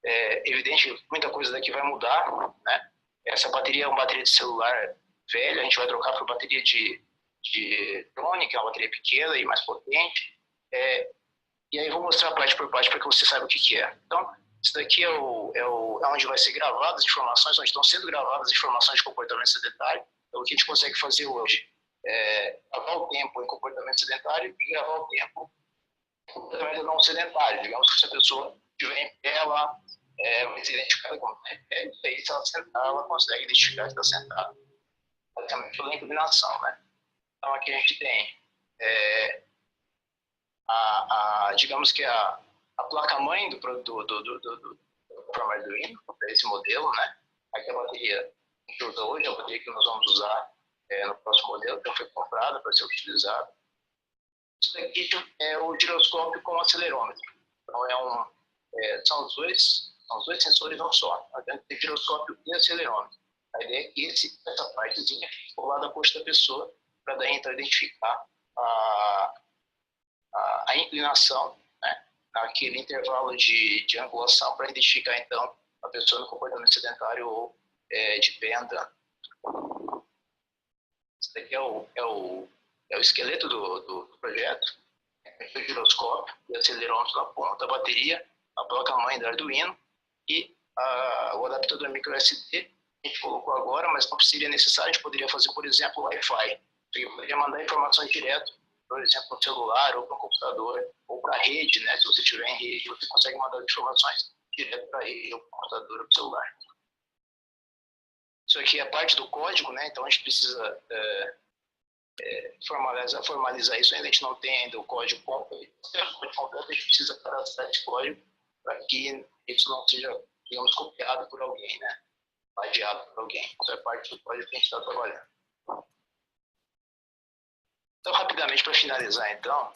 D: Evidente, muita coisa daqui vai mudar, né? Essa bateria é uma bateria de celular velha, a gente vai trocar para bateria de drone, que é uma bateria pequena e mais potente. E aí eu vou mostrar parte por parte para que você saiba o que é. Então, isso daqui é onde vai ser gravadas as informações, onde estão sendo gravadas as informações de comportamento sedentário. Então, o que a gente consegue fazer hoje é gravar o tempo em comportamento sedentário e gravar o tempo em comportamento não sedentário. Digamos que se a pessoa estiver em pé, ela vai ser identificada como pé. E aí, se ela sentar, ela consegue identificar que está sentada. Basicamente, pela inclinação, né? Então, aqui a gente tem digamos que a placa-mãe do programa Arduino, para esse modelo, né? Aqui a bateria que a gente usa hoje, a bateria que nós vamos usar no próximo modelo, que foi comprada para ser utilizada. Isso daqui é o giroscópio com acelerômetro. Então, são os dois sensores não só. Tem giroscópio e acelerômetro. A ideia é que essa partezinha fique ao lado da coxa da pessoa, para daí então identificar a inclinação, né, naquele intervalo de angulação, para identificar então a pessoa no comportamento sedentário ou de pé andando. Esse daqui é o esqueleto do projeto. O giroscópio e acelerômetro na ponta, a bateria, a placa-mãe do Arduino e o adaptador micro SD. A gente colocou agora, mas não seria necessário. A gente poderia fazer, por exemplo, Wi-Fi. Eu poderia mandar informações direto, por exemplo, para o celular ou para o computador, ou para a rede, né? Se você estiver em rede, você consegue mandar informações direto para a rede, ou para o computador ou para o celular. Isso aqui é parte do código, né? Então a gente precisa formalizar isso. Ainda a gente não tem ainda o código completo. A gente precisa cadastrar esse código para que isso não seja, digamos, copiado por alguém, né? Plagiado por alguém. Isso é parte do código que a gente está trabalhando. Então, rapidamente, para finalizar, então,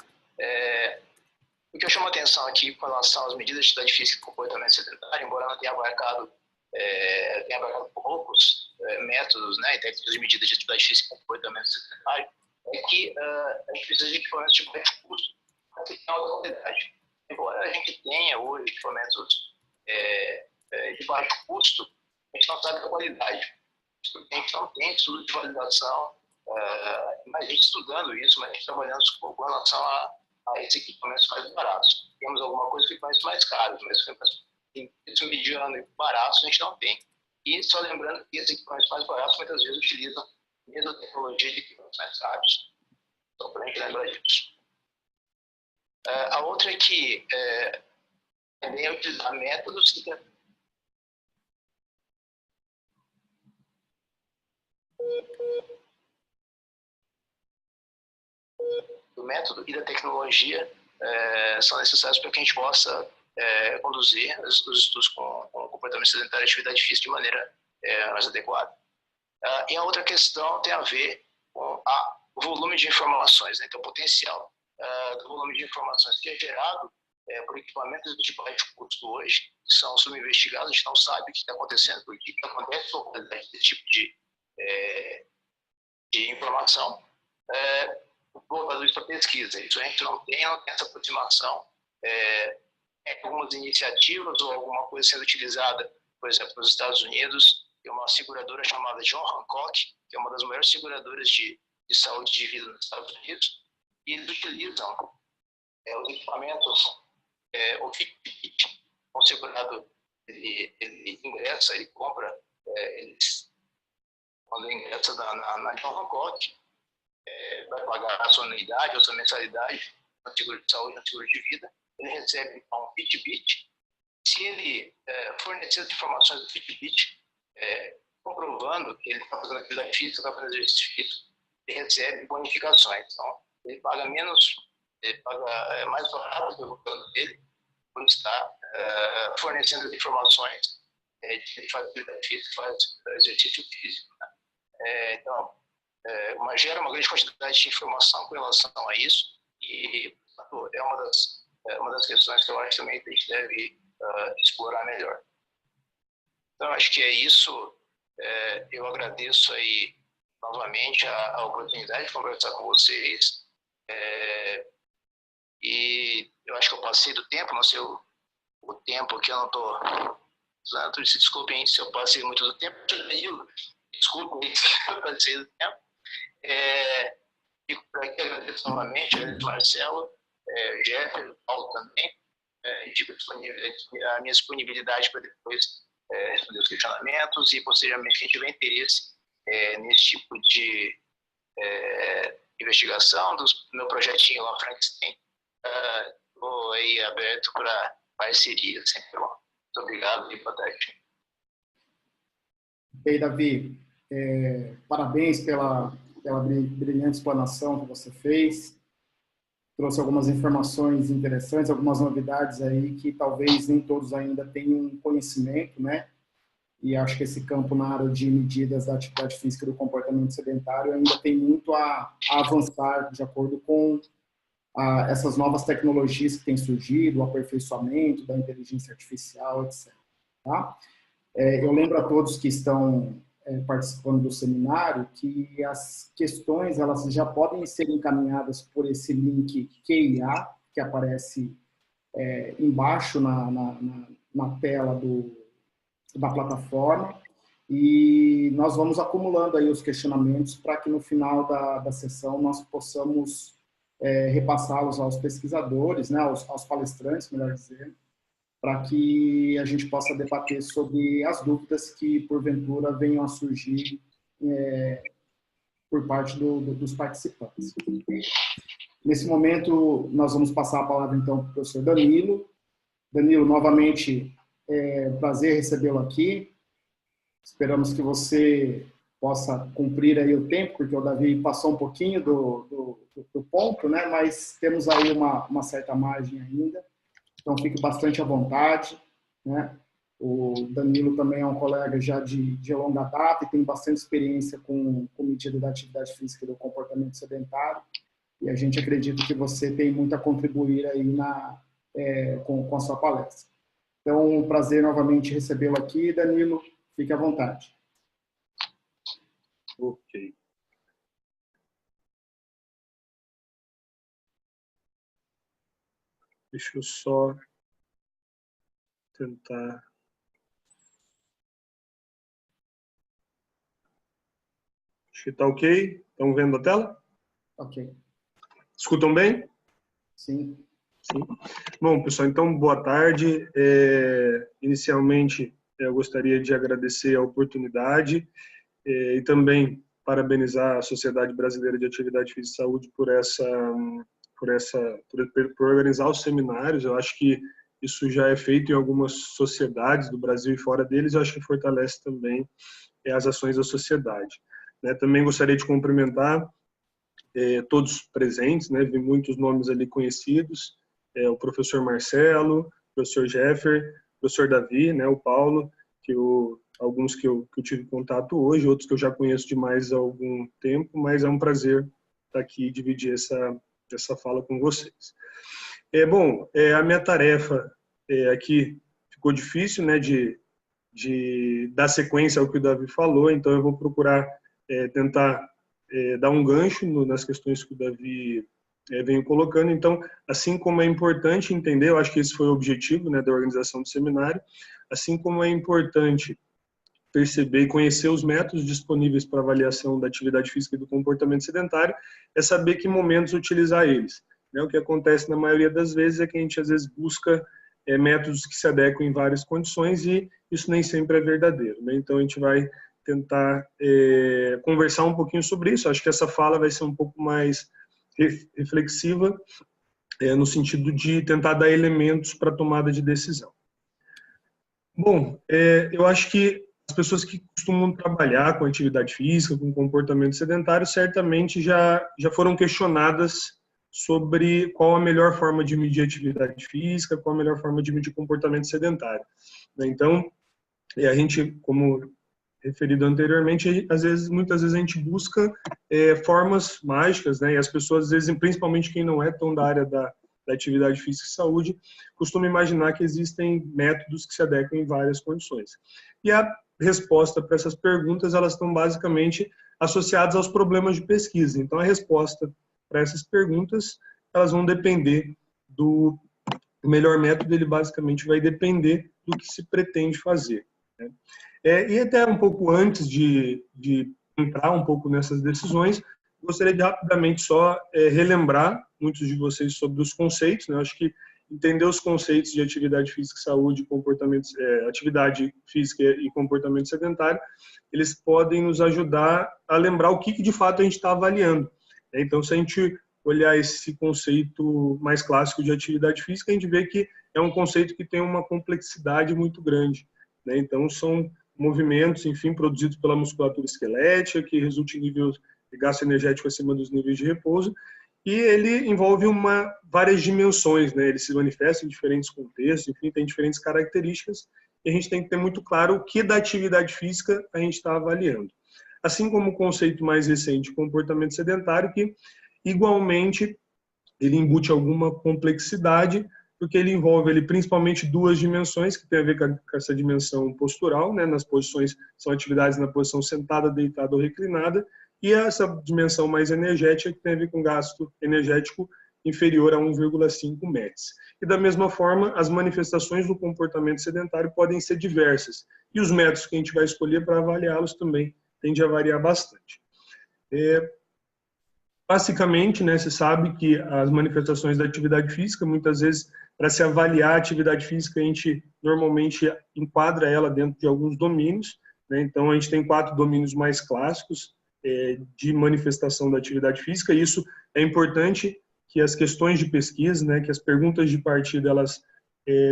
D: o que eu chamo a atenção aqui com relação às medidas de atividade física e comportamento sedentário, embora não tenha abarcado poucos métodos, né, e técnicas de medidas de atividade física e comportamento sedentário, é que a gente precisa de equipamentos de baixo custo para ter alta qualidade. Embora a gente tenha hoje equipamentos de baixo custo, a gente não sabe a qualidade. A gente não tem estudo de validação, mas a gente estudando isso, mas a gente trabalhando com relação a esses equipamentos mais baratos. Temos alguma coisa que equipamentos mais caros, mas equipamentos mediano e baratos a gente não tem. E só lembrando que esses equipamentos mais baratos muitas vezes utilizam a mesma tecnologia de equipamentos mais caros. Então, para a gente lembrar disso. A outra é que também é utilizar métodos que do método e da tecnologia são necessários para que a gente possa conduzir os estudos com comportamento sedentário e atividade física de maneira mais adequada. E a outra questão tem a ver com o volume de informações, né? Então, o potencial do volume de informações que é gerado por equipamentos de baixo custo hoje, que são subinvestigados, a gente não sabe o que está acontecendo, o que acontece com a qualidade desse tipo de informação, voltado isso para pesquisa. Isso a gente não tem essa aproximação. Algumas iniciativas ou alguma coisa sendo utilizada, por exemplo, nos Estados Unidos, tem uma seguradora chamada John Hancock, que é uma das maiores seguradoras de saúde de vida nos Estados Unidos, e eles utilizam os equipamentos, o Fitbit, o segurado, ele ingressa, ele compra, quando ingressa na John Hancock, vai pagar a sua anuidade, a sua mensalidade, no seguro de saúde, no seguro de vida, ele recebe então, um Fitbit. Se ele fornecer as informações do Fitbit, comprovando que ele está fazendo atividade física, está fazendo exercício físico, ele recebe bonificações. Então, ele paga menos, ele paga mais barato pelo plano dele, por estar fornecendo as informações de que ele faz atividade física, faz exercício físico. Né? Então, gera uma grande quantidade de informação com relação a isso, e é uma das questões que eu acho também que a gente deve explorar melhor. Então, acho que é isso. Eu agradeço aí novamente a oportunidade de conversar com vocês. E eu acho que eu passei do tempo, não sei o tempo aqui, eu não estou usando, se desculpem se eu passei muito do tempo, desculpem se eu passei do tempo. Fico por aqui, agradeço novamente, agradeço Marcelo, Jefferson, Paulo também, digo a minha disponibilidade para depois responder os questionamentos e, posteriormente, quem tiver interesse nesse tipo de investigação do meu projetinho lá, Frankenstein, estou aí aberto para parceria, sempre bom. Muito obrigado e boa tarde.
B: Bem, Davi, parabéns pela brilhante explanação que você fez. Trouxe algumas informações interessantes, algumas novidades aí que talvez nem todos ainda tenham conhecimento, né? E acho que esse campo na área de medidas da atividade física e do comportamento sedentário ainda tem muito a avançar de acordo com essas novas tecnologias que têm surgido, o aperfeiçoamento da inteligência artificial, etc. Tá? Eu lembro a todos que estão participando do seminário que as questões elas já podem ser encaminhadas por esse link QIA, que aparece embaixo na tela da plataforma, e nós vamos acumulando aí os questionamentos para que no final da sessão nós possamos repassá-los aos pesquisadores, né, aos palestrantes, melhor dizendo, para que a gente possa debater sobre as dúvidas que, porventura, venham a surgir por parte dos participantes. Nesse momento, nós vamos passar a palavra, então, para o professor Danilo. Danilo, novamente, é um prazer recebê-lo aqui. Esperamos que você possa cumprir aí o tempo, porque o Davi passou um pouquinho do ponto, né? Mas temos aí uma certa margem ainda. Então, fique bastante à vontade, né? O Danilo também é um colega já de longa data e tem bastante experiência com medida da atividade física e do comportamento sedentário. E a gente acredita que você tem muito a contribuir aí com a sua palestra. Então, um prazer novamente recebê-lo aqui, Danilo. Fique à vontade.
E: Ok. Deixa eu só tentar. Acho que está ok. Estão vendo a tela?
B: Ok.
E: Escutam bem?
B: Sim.
E: Sim. Bom, pessoal, então, boa tarde. Inicialmente, eu gostaria de agradecer a oportunidade e também parabenizar a Sociedade Brasileira de Atividade Física e Saúde por organizar os seminários. Eu acho que isso já é feito em algumas sociedades do Brasil e fora deles. Eu acho que fortalece também as ações da sociedade. Também gostaria de cumprimentar todos presentes, né? Vi muitos nomes ali conhecidos, o professor Marcelo, o professor Jeffer, o professor Davi, né? O Paulo, alguns que eu tive contato hoje, outros que eu já conheço de mais algum tempo, mas é um prazer estar aqui e dividir essa fala com vocês. Bom, a minha tarefa aqui ficou difícil, né, de dar sequência ao que o Davi falou, então eu vou procurar tentar dar um gancho nas questões que o Davi veio colocando. Então, assim como é importante entender, eu acho que esse foi o objetivo, né, da organização do seminário, assim como é importante perceber e conhecer os métodos disponíveis para avaliação da atividade física e do comportamento sedentário, é saber que momentos utilizar eles. O que acontece na maioria das vezes é que a gente às vezes busca métodos que se adequam em várias condições e isso nem sempre é verdadeiro, né? Então a gente vai tentar conversar um pouquinho sobre isso. Acho que essa fala vai ser um pouco mais reflexiva no sentido de tentar dar elementos para a tomada de decisão. Bom, eu acho que as pessoas que costumam trabalhar com atividade física, com comportamento sedentário, certamente já foram questionadas sobre qual a melhor forma de medir atividade física, qual a melhor forma de medir comportamento sedentário. Então, a gente, como referido anteriormente, muitas vezes a gente busca formas mágicas, né? E as pessoas, às vezes, principalmente quem não é tão da área da atividade física e saúde, costuma imaginar que existem métodos que se adequam em várias condições. E a resposta para essas perguntas, elas estão basicamente associadas aos problemas de pesquisa. Então, a resposta para essas perguntas, elas vão depender o melhor método, ele basicamente vai depender do que se pretende fazer, né? E até um pouco antes de entrar um pouco nessas decisões, gostaria de rapidamente só relembrar muitos de vocês sobre os conceitos, né? Eu acho que entender os conceitos de atividade física e saúde, atividade física e comportamento sedentário, eles podem nos ajudar a lembrar o que de fato a gente está avaliando. Então, se a gente olhar esse conceito mais clássico de atividade física, a gente vê que é um conceito que tem uma complexidade muito grande, né? Então, são movimentos, enfim, produzidos pela musculatura esquelética, que resultam em nível de gasto energético acima dos níveis de repouso, e ele envolve várias dimensões, né? Ele se manifesta em diferentes contextos, enfim, tem diferentes características, e a gente tem que ter muito claro o que da atividade física a gente está avaliando. Assim como o conceito mais recente, comportamento sedentário, que igualmente ele embute alguma complexidade, porque ele envolve principalmente duas dimensões, que tem a ver com essa dimensão postural, né? Nas posições, são atividades na posição sentada, deitada ou reclinada, e essa dimensão mais energética, que tem a ver com gasto energético inferior a 1,5 METs. E da mesma forma, as manifestações do comportamento sedentário podem ser diversas, e os métodos que a gente vai escolher para avaliá-los também tende a variar bastante. Basicamente, né, você sabe que as manifestações da atividade física, muitas vezes, para se avaliar a atividade física, a gente normalmente enquadra ela dentro de alguns domínios, né? Então, a gente tem 4 domínios mais clássicos de manifestação da atividade física, e isso é importante que as questões de pesquisa, né, que as perguntas de partida, elas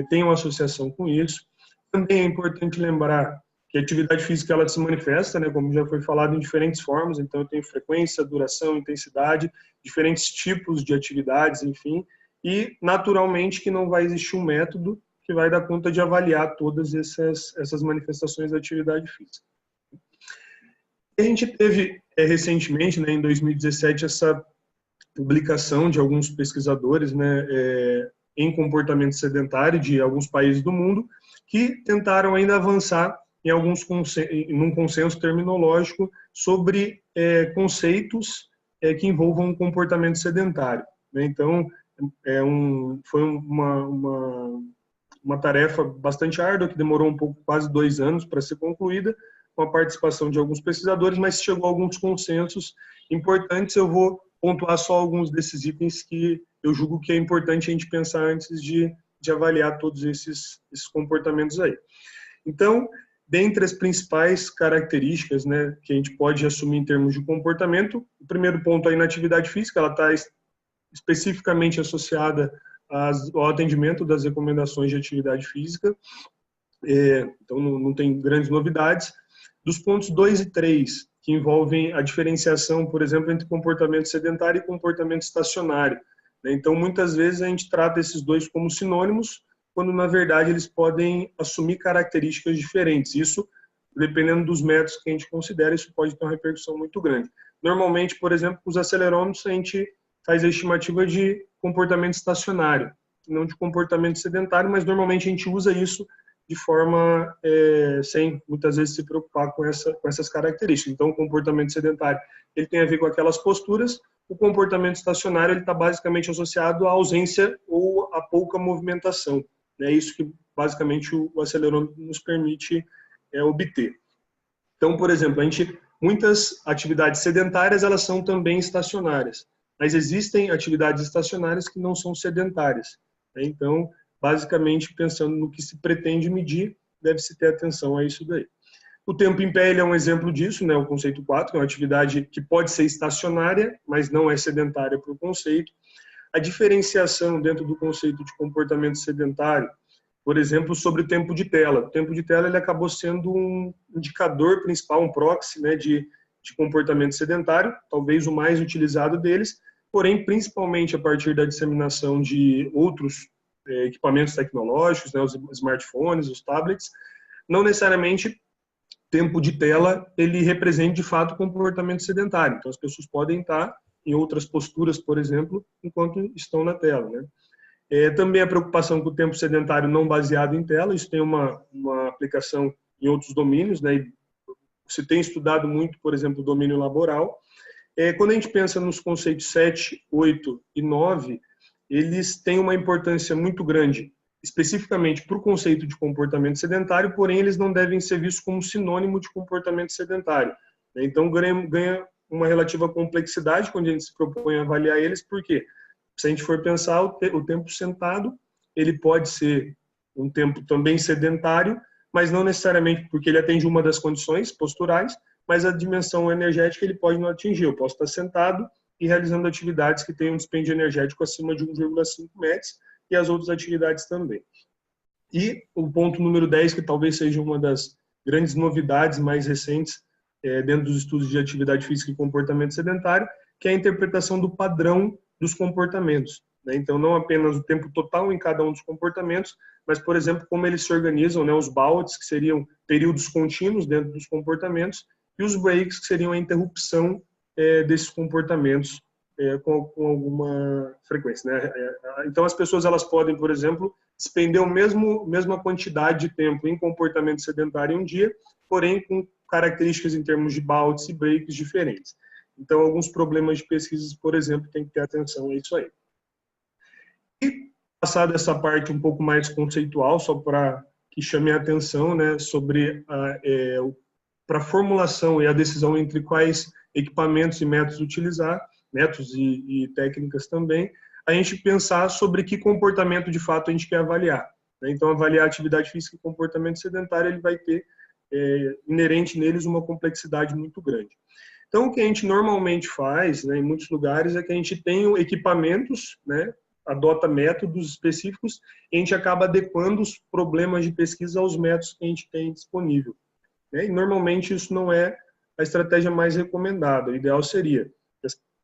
E: tenham associação com isso. Também é importante lembrar que a atividade física ela se manifesta, né, como já foi falado, em diferentes formas. Então, eu tenho frequência, duração, intensidade, diferentes tipos de atividades, enfim, e naturalmente que não vai existir um método que vai dar conta de avaliar todas essas manifestações da atividade física. A gente teve recentemente, né, em 2017, essa publicação de alguns pesquisadores, né, em comportamento sedentário de alguns países do mundo, que tentaram ainda avançar num consenso terminológico sobre conceitos que envolvam o comportamento sedentário, né? Então, foi uma tarefa bastante árdua, que demorou um pouco, quase 2 anos para ser concluída, com a participação de alguns pesquisadores, mas chegou a alguns consensos importantes. Eu vou pontuar só alguns desses itens que eu julgo que é importante a gente pensar antes de avaliar todos esses comportamentos aí. Então, dentre as principais características, né, que a gente pode assumir em termos de comportamento, o primeiro ponto é a inatividade física, ela está especificamente associada ao atendimento das recomendações de atividade física, então não tem grandes novidades. Dos pontos 2 e 3, que envolvem a diferenciação, por exemplo, entre comportamento sedentário e comportamento estacionário. Então, muitas vezes a gente trata esses dois como sinônimos, quando na verdade eles podem assumir características diferentes. Isso, dependendo dos métodos que a gente considera, isso pode ter uma repercussão muito grande. Normalmente, por exemplo, com os acelerômetros a gente faz a estimativa de comportamento estacionário, não de comportamento sedentário, mas normalmente a gente usa isso de forma sem muitas vezes se preocupar com essas características. Então, o comportamento sedentário ele tem a ver com aquelas posturas. O comportamento estacionário ele está basicamente associado à ausência ou à pouca movimentação. É isso que basicamente o acelerômetro nos permite obter. Então, por exemplo, muitas atividades sedentárias elas são também estacionárias, mas existem atividades estacionárias que não são sedentárias. Então, basicamente, pensando no que se pretende medir, deve-se ter atenção a isso daí. O tempo em pé ele é um exemplo disso, né? O conceito 4, que é uma atividade que pode ser estacionária, mas não é sedentária por conceito. A diferenciação dentro do conceito de comportamento sedentário, por exemplo, sobre o tempo de tela. O tempo de tela ele acabou sendo um indicador principal, um proxy, né, de comportamento sedentário, talvez o mais utilizado deles, porém, principalmente a partir da disseminação de outros equipamentos tecnológicos, né, os smartphones, os tablets, não necessariamente tempo de tela ele representa de fato comportamento sedentário. Então as pessoas podem estar em outras posturas, por exemplo, enquanto estão na tela, né? Também a preocupação com o tempo sedentário não baseado em tela, isso tem uma aplicação em outros domínios, né? Se tem estudado muito, por exemplo, o domínio laboral. Quando a gente pensa nos conceitos 7, 8 e 9, eles têm uma importância muito grande, especificamente para o conceito de comportamento sedentário, porém eles não devem ser vistos como sinônimo de comportamento sedentário. Então ganha uma relativa complexidade quando a gente se propõe a avaliar eles, porque se a gente for pensar, o tempo sentado, ele pode ser um tempo também sedentário, mas não necessariamente porque ele atende uma das condições posturais, mas a dimensão energética ele pode não atingir. Eu posso estar sentado e realizando atividades que têm um dispêndio energético acima de 1,5 metros e as outras atividades também. E o ponto número 10, que talvez seja uma das grandes novidades mais recentes dentro dos estudos de atividade física e comportamento sedentário, que é a interpretação do padrão dos comportamentos. Então, não apenas o tempo total em cada um dos comportamentos, mas, por exemplo, como eles se organizam, né, os baldes, que seriam períodos contínuos dentro dos comportamentos, e os breaks, que seriam a interrupção desses comportamentos com alguma frequência, né? Então, as pessoas elas podem, por exemplo, despender a mesma quantidade de tempo em comportamento sedentário em um dia, porém com características em termos de baldes e breaks diferentes. Então, alguns problemas de pesquisas, por exemplo, tem que ter atenção a isso aí. E, passada essa parte um pouco mais conceitual, só para que chame a atenção, né, sobre para a formulação e a decisão entre quais equipamentos e métodos utilizar, métodos e técnicas também, a gente pensar sobre que comportamento de fato a gente quer avaliar. Então, avaliar atividade física e comportamento sedentário, ele vai ter inerente neles uma complexidade muito grande. Então, o que a gente normalmente faz, né, em muitos lugares, é que a gente tem equipamentos, né, adota métodos específicos, e a gente acaba adequando os problemas de pesquisa aos métodos que a gente tem disponível. E normalmente isso não é a estratégia mais recomendada. O ideal seria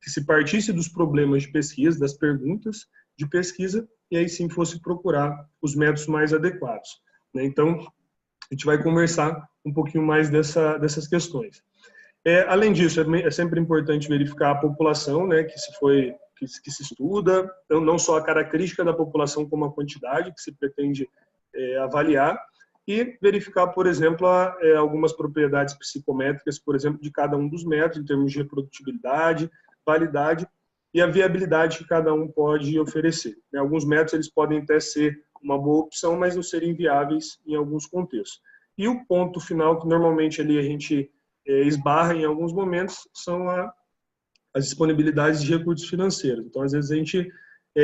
E: que se partisse dos problemas de pesquisa, das perguntas de pesquisa, e aí sim fosse procurar os métodos mais adequados. Então, a gente vai conversar um pouquinho mais dessas questões. Além disso, é sempre importante verificar a população, né, que se estuda, então, não só a característica da população, como a quantidade que se pretende avaliar, e verificar, por exemplo, algumas propriedades psicométricas, por exemplo, de cada um dos métodos, em termos de reprodutibilidade, validade e a viabilidade que cada um pode oferecer. Alguns métodos eles podem até ser uma boa opção, mas não serem viáveis em alguns contextos. E o ponto final, que normalmente ali a gente esbarra em alguns momentos, são as disponibilidades de recursos financeiros. Então, às vezes, a gente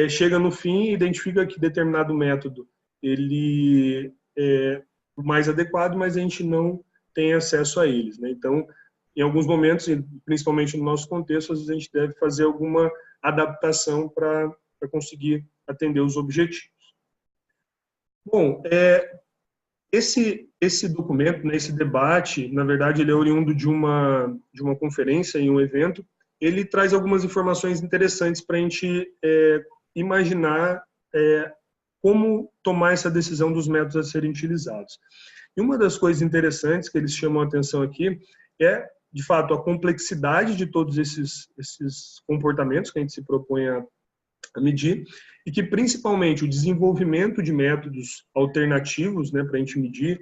E: chega no fim e identifica que determinado método ele é o mais adequado, mas a gente não tem acesso a eles. Então, em alguns momentos, principalmente no nosso contexto, às vezes a gente deve fazer alguma adaptação para conseguir atender os objetivos. Bom, esse documento, né, esse debate, na verdade, ele é oriundo de uma conferência e um evento. Ele traz algumas informações interessantes para a gente imaginar como tomar essa decisão dos métodos a serem utilizados. E uma das coisas interessantes que eles chamam a atenção aqui é, de fato, a complexidade de todos esses comportamentos que a gente se propõe a medir, e que principalmente o desenvolvimento de métodos alternativos, né, para a gente medir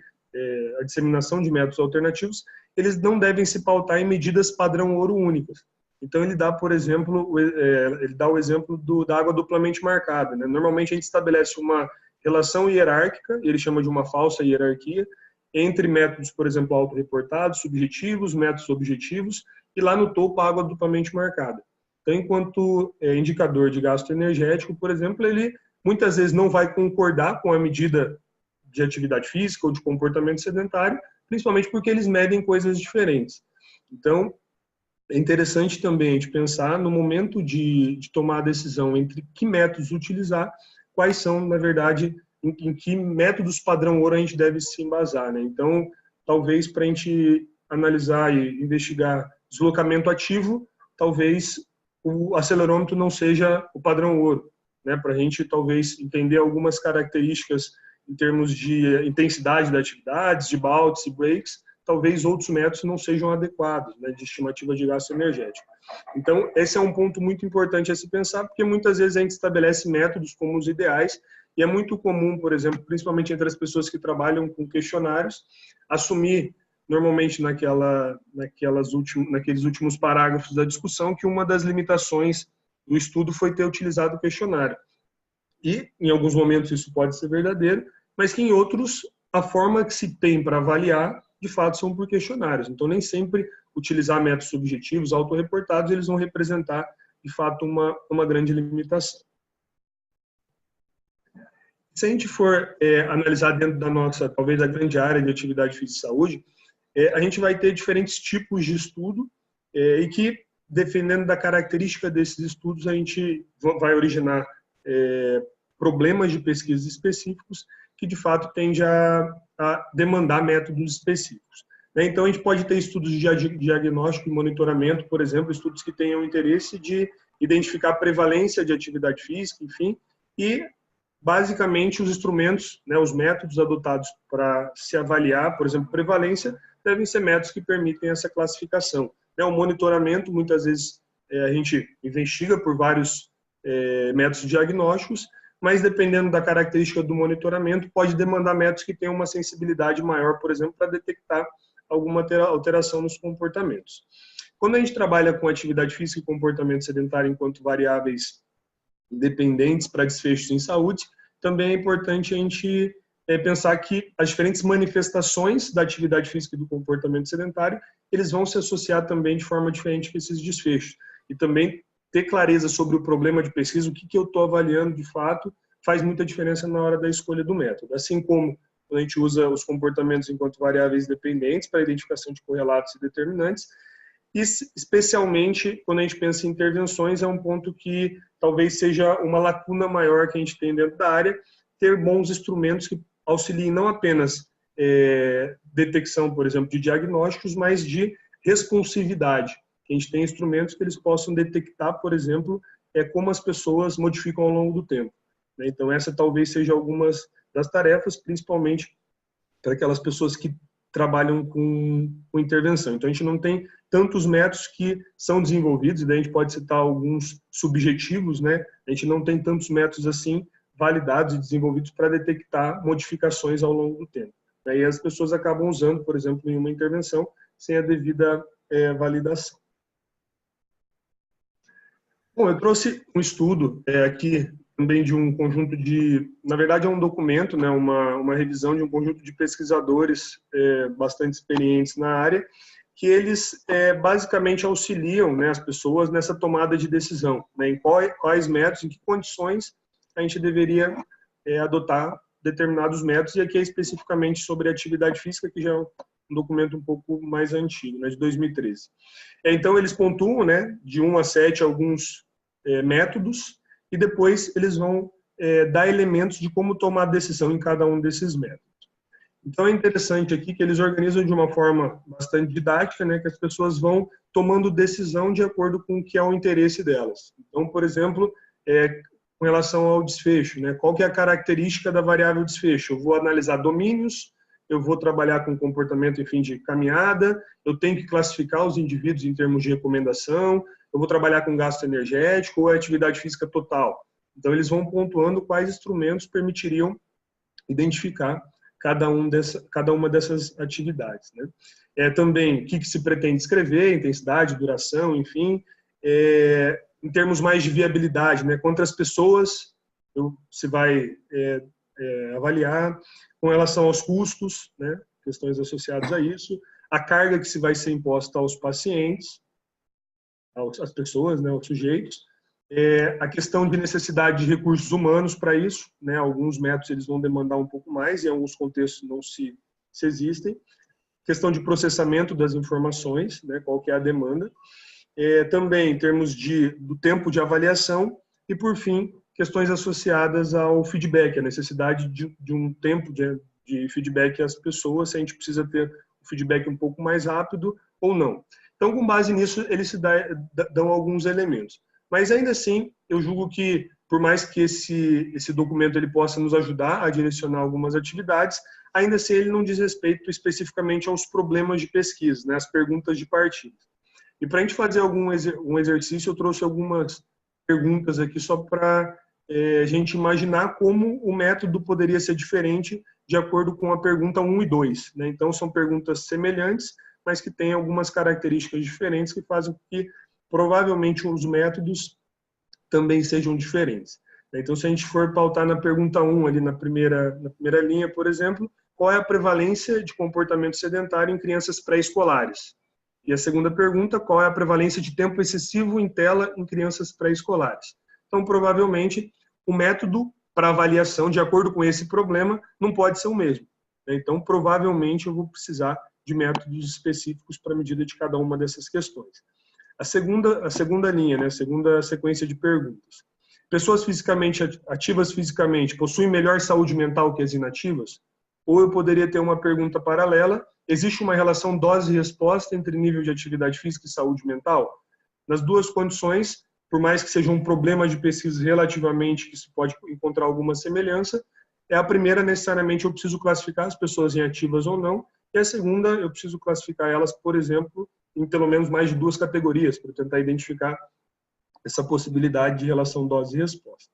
E: a disseminação de métodos alternativos, eles não devem se pautar em medidas padrão ouro únicas. Então ele dá, por exemplo, ele dá o exemplo da água duplamente marcada, né? Normalmente a gente estabelece uma relação hierárquica, ele chama de uma falsa hierarquia, entre métodos, por exemplo, autorreportados, subjetivos, métodos objetivos, e lá no topo a água duplamente marcada. Então, enquanto indicador de gasto energético, por exemplo, ele muitas vezes não vai concordar com a medida de atividade física ou de comportamento sedentário, principalmente porque eles medem coisas diferentes. Então, é interessante também a gente pensar no momento de tomar a decisão entre que métodos utilizar, quais são, na verdade, em que métodos padrão ouro a gente deve se embasar, né? Então, talvez para a gente analisar e investigar deslocamento ativo, talvez o acelerômetro não seja o padrão ouro, né? Para a gente talvez entender algumas características em termos de intensidade da atividade, de baldes e breaks, talvez outros métodos não sejam adequados, né, de estimativa de gasto energético. Então, esse é um ponto muito importante a se pensar, porque muitas vezes a gente estabelece métodos como os ideais, e é muito comum, por exemplo, principalmente entre as pessoas que trabalham com questionários, assumir, normalmente naqueles últimos parágrafos da discussão, que uma das limitações do estudo foi ter utilizado o questionário. E, em alguns momentos, isso pode ser verdadeiro, mas que em outros, a forma que se tem para avaliar, de fato, são por questionários. Então, nem sempre utilizar métodos subjetivos, autorreportados, eles vão representar, de fato, uma grande limitação. Se a gente for analisar dentro da nossa, talvez, a grande área de atividade física e saúde, a gente vai ter diferentes tipos de estudo e que, dependendo da característica desses estudos, a gente vai originar problemas de pesquisa específicos que, de fato, tende a demandar métodos específicos. Então, a gente pode ter estudos de diagnóstico e monitoramento, por exemplo, estudos que tenham interesse de identificar a prevalência de atividade física, enfim, e, basicamente, os instrumentos, né, os métodos adotados para se avaliar, por exemplo, prevalência, devem ser métodos que permitem essa classificação. O monitoramento, muitas vezes, a gente investiga por vários métodos diagnósticos, mas dependendo da característica do monitoramento, pode demandar métodos que tenham uma sensibilidade maior, por exemplo, para detectar alguma alteração nos comportamentos. Quando a gente trabalha com atividade física e comportamento sedentário enquanto variáveis dependentes para desfechos em saúde, também é importante a gente pensar que as diferentes manifestações da atividade física e do comportamento sedentário, eles vão se associar também de forma diferente com esses desfechos. E também ter clareza sobre o problema de pesquisa, o que eu estou avaliando de fato, faz muita diferença na hora da escolha do método. Assim como quando a gente usa os comportamentos enquanto variáveis dependentes para a identificação de correlatos e determinantes, e especialmente quando a gente pensa em intervenções, é um ponto que talvez seja uma lacuna maior que a gente tem dentro da área, ter bons instrumentos que auxiliem não apenas detecção, por exemplo, de diagnósticos, mas de responsividade. A gente tem instrumentos que eles possam detectar, por exemplo, como as pessoas modificam ao longo do tempo. Então, essa talvez seja algumas das tarefas, principalmente para aquelas pessoas que trabalham com intervenção. Então, a gente não tem tantos métodos que são desenvolvidos, e daí a gente pode citar alguns subjetivos, né? A gente não tem tantos métodos assim validados e desenvolvidos para detectar modificações ao longo do tempo. E as pessoas acabam usando, por exemplo, em uma intervenção sem a devida validação. Bom, eu trouxe um estudo aqui também de um conjunto de, na verdade é um documento, né, uma revisão de um conjunto de pesquisadores bastante experientes na área, que eles basicamente auxiliam, né, as pessoas nessa tomada de decisão, né, em quais métodos, em que condições a gente deveria adotar determinados métodos, e aqui é especificamente sobre atividade física, que já é um documento um pouco mais antigo, né, de 2013. Então, eles pontuam, né, de 1 a 7 alguns métodos, e depois eles vão dar elementos de como tomar decisão em cada um desses métodos. Então é interessante aqui que eles organizam de uma forma bastante didática, né, que as pessoas vão tomando decisão de acordo com o que é o interesse delas. Então, por exemplo, com relação ao desfecho, né, qual que é a característica da variável desfecho? Eu vou analisar domínios, eu vou trabalhar com comportamento, enfim, de caminhada, eu tenho que classificar os indivíduos em termos de recomendação, eu vou trabalhar com gasto energético ou atividade física total. Então, eles vão pontuando quais instrumentos permitiriam identificar cada uma dessas atividades, né? Também, o que se pretende escrever, intensidade, duração, enfim, em termos mais de viabilidade, né? Quantas pessoas se vai avaliar, com relação aos custos, né? Questões associadas a isso, a carga que se vai ser imposta aos pacientes, às pessoas, né? Aos sujeitos, a questão de necessidade de recursos humanos para isso, né? Alguns métodos eles vão demandar um pouco mais, e em alguns contextos não se existem. Questão de processamento das informações, né? Qual que é a demanda. Também em termos do tempo de avaliação e, por fim, questões associadas ao feedback, a necessidade de um tempo de feedback às pessoas, se a gente precisa ter um feedback um pouco mais rápido ou não. Então, com base nisso, eles dão alguns elementos. Mas, ainda assim, eu julgo que, por mais que esse documento ele possa nos ajudar a direcionar algumas atividades, ainda assim ele não diz respeito especificamente aos problemas de pesquisa, né, as perguntas de partida. E para a gente fazer um exercício, eu trouxe algumas perguntas aqui só para a gente imaginar como o método poderia ser diferente de acordo com a pergunta 1 e 2. Né? Então, são perguntas semelhantes, mas que têm algumas características diferentes que fazem com que provavelmente os métodos também sejam diferentes. Então, se a gente for pautar na pergunta 1, ali na primeira linha, por exemplo, qual é a prevalência de comportamento sedentário em crianças pré-escolares? E a segunda pergunta, qual é a prevalência de tempo excessivo em tela em crianças pré-escolares? Então, provavelmente, o método para avaliação, de acordo com esse problema, não pode ser o mesmo. Então, provavelmente, eu vou precisar de métodos específicos para a medida de cada uma dessas questões. A segunda linha, né, a segunda sequência de perguntas. Pessoas ativas fisicamente possuem melhor saúde mental que as inativas? Ou eu poderia ter uma pergunta paralela: existe uma relação dose-resposta entre nível de atividade física e saúde mental? Nas duas condições, por mais que seja um problema de pesquisa relativamente que se pode encontrar alguma semelhança, a primeira, necessariamente, eu preciso classificar as pessoas em ativas ou não, e a segunda, eu preciso classificar elas, por exemplo, em pelo menos mais de 2 categorias, para tentar identificar essa possibilidade de relação dose e resposta.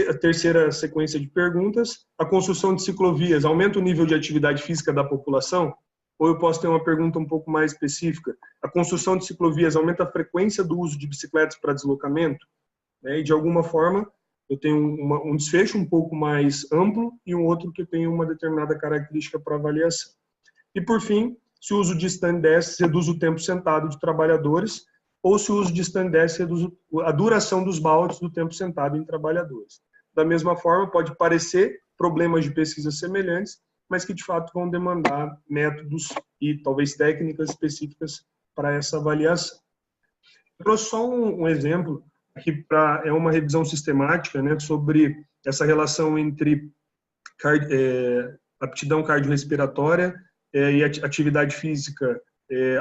E: A terceira sequência de perguntas: a construção de ciclovias aumenta o nível de atividade física da população? Ou eu posso ter uma pergunta um pouco mais específica: a construção de ciclovias aumenta a frequência do uso de bicicletas para deslocamento? E, de alguma forma, eu tenho um desfecho um pouco mais amplo e um outro que tem uma determinada característica para avaliação. E, por fim, se o uso de stand desk reduz o tempo sentado de trabalhadores, ou se o uso de stand desk reduz a duração dos baldes do tempo sentado em trabalhadores. Da mesma forma, pode parecer problemas de pesquisa semelhantes, mas que de fato vão demandar métodos e talvez técnicas específicas para essa avaliação. Eu trouxe só um exemplo aqui, é uma revisão sistemática, né, sobre essa relação entre aptidão cardiorrespiratória e atividade física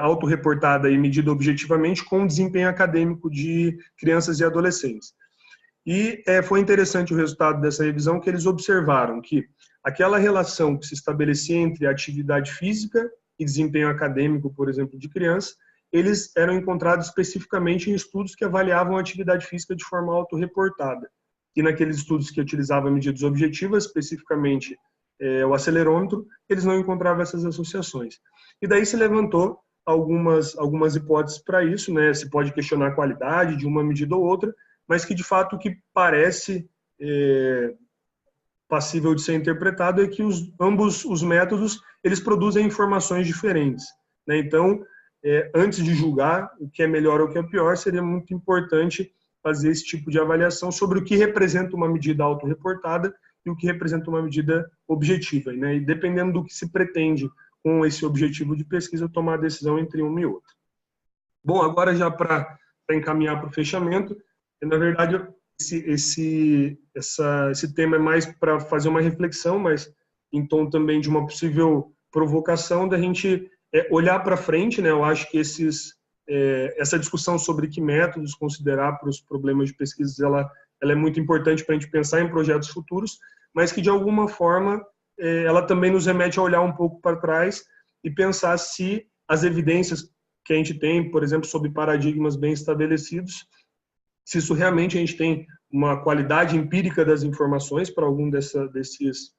E: autorreportada e medida objetivamente com o desempenho acadêmico de crianças e adolescentes. E foi interessante o resultado dessa revisão, que eles observaram que aquela relação que se estabelecia entre atividade física e desempenho acadêmico, por exemplo, de criança, eles eram encontrados especificamente em estudos que avaliavam a atividade física de forma autorreportada. E naqueles estudos que utilizavam medidas objetivas, especificamente o acelerômetro, eles não encontravam essas associações. E daí se levantou algumas hipóteses para isso, né? Se pode questionar a qualidade de uma medida ou outra, mas que de fato o que parece passível de ser interpretado é que ambos os métodos eles produzem informações diferentes, né? Então, antes de julgar o que é melhor ou o que é pior, seria muito importante fazer esse tipo de avaliação sobre o que representa uma medida autorreportada e o que representa uma medida objetiva, né? E dependendo do que se pretende com esse objetivo de pesquisa, tomar a decisão entre uma e outra. Bom, agora já para encaminhar para o fechamento, na verdade esse tema é mais para fazer uma reflexão, mas em tom também de uma possível provocação, da gente olhar para frente, né? Eu acho que essa discussão sobre que métodos considerar para os problemas de pesquisa, ela é muito importante para a gente pensar em projetos futuros, mas que de alguma forma ela também nos remete a olhar um pouco para trás e pensar se as evidências que a gente tem, por exemplo, sobre paradigmas bem estabelecidos, se isso realmente a gente tem uma qualidade empírica das informações para algum desses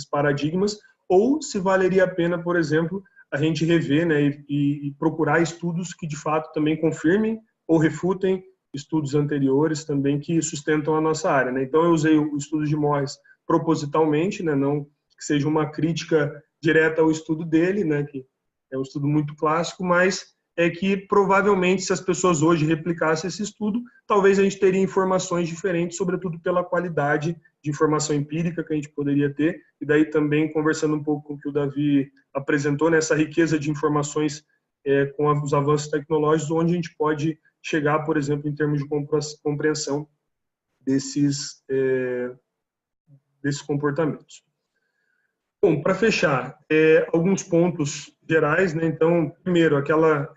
E: paradigmas, ou se valeria a pena, por exemplo, a gente rever, né, e procurar estudos que de fato também confirmem ou refutem estudos anteriores também que sustentam a nossa área, né? Então eu usei o estudo de Morris propositalmente, né, não que seja uma crítica direta ao estudo dele, né, que é um estudo muito clássico, mas é que provavelmente se as pessoas hoje replicassem esse estudo, talvez a gente teria informações diferentes, sobretudo pela qualidade de informação empírica que a gente poderia ter, e daí também conversando um pouco com o que o Davi apresentou, nessa riqueza de informações com os avanços tecnológicos, onde a gente pode chegar, por exemplo, em termos de compreensão desses comportamentos. Bom, para fechar, alguns pontos gerais, né? Então, primeiro,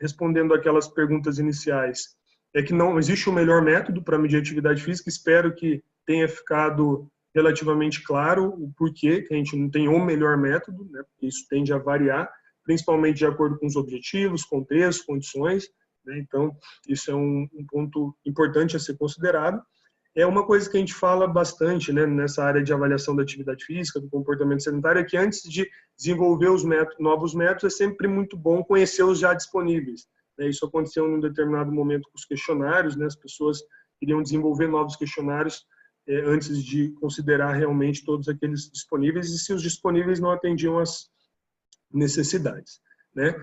E: respondendo aquelas perguntas iniciais, é que não existe um melhor método para medir atividade física. Espero que tenha ficado relativamente claro o porquê que a gente não tem o melhor método, né? Porque isso tende a variar, principalmente de acordo com os objetivos, contextos, condições, né? Então, isso é um ponto importante a ser considerado. É uma coisa que a gente fala bastante, né, nessa área de avaliação da atividade física, do comportamento sedentário, é que antes de desenvolver os novos métodos, é sempre muito bom conhecer os já disponíveis. Isso aconteceu num determinado momento com os questionários, né, as pessoas queriam desenvolver novos questionários antes de considerar realmente todos aqueles disponíveis, e se os disponíveis não atendiam às necessidades, né?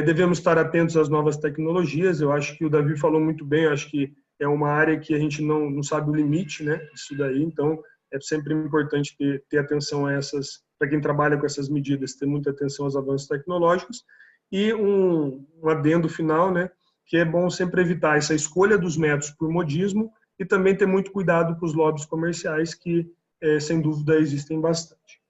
E: Devemos estar atentos às novas tecnologias. Eu acho que o Davi falou muito bem, eu acho que é uma área que a gente não sabe o limite, né, disso daí, então é sempre importante ter atenção a essas, para quem trabalha com essas medidas, ter muita atenção aos avanços tecnológicos. E um adendo final, né, que é bom sempre evitar essa escolha dos métodos por modismo e também ter muito cuidado com os lobbies comerciais, que sem dúvida existem bastante.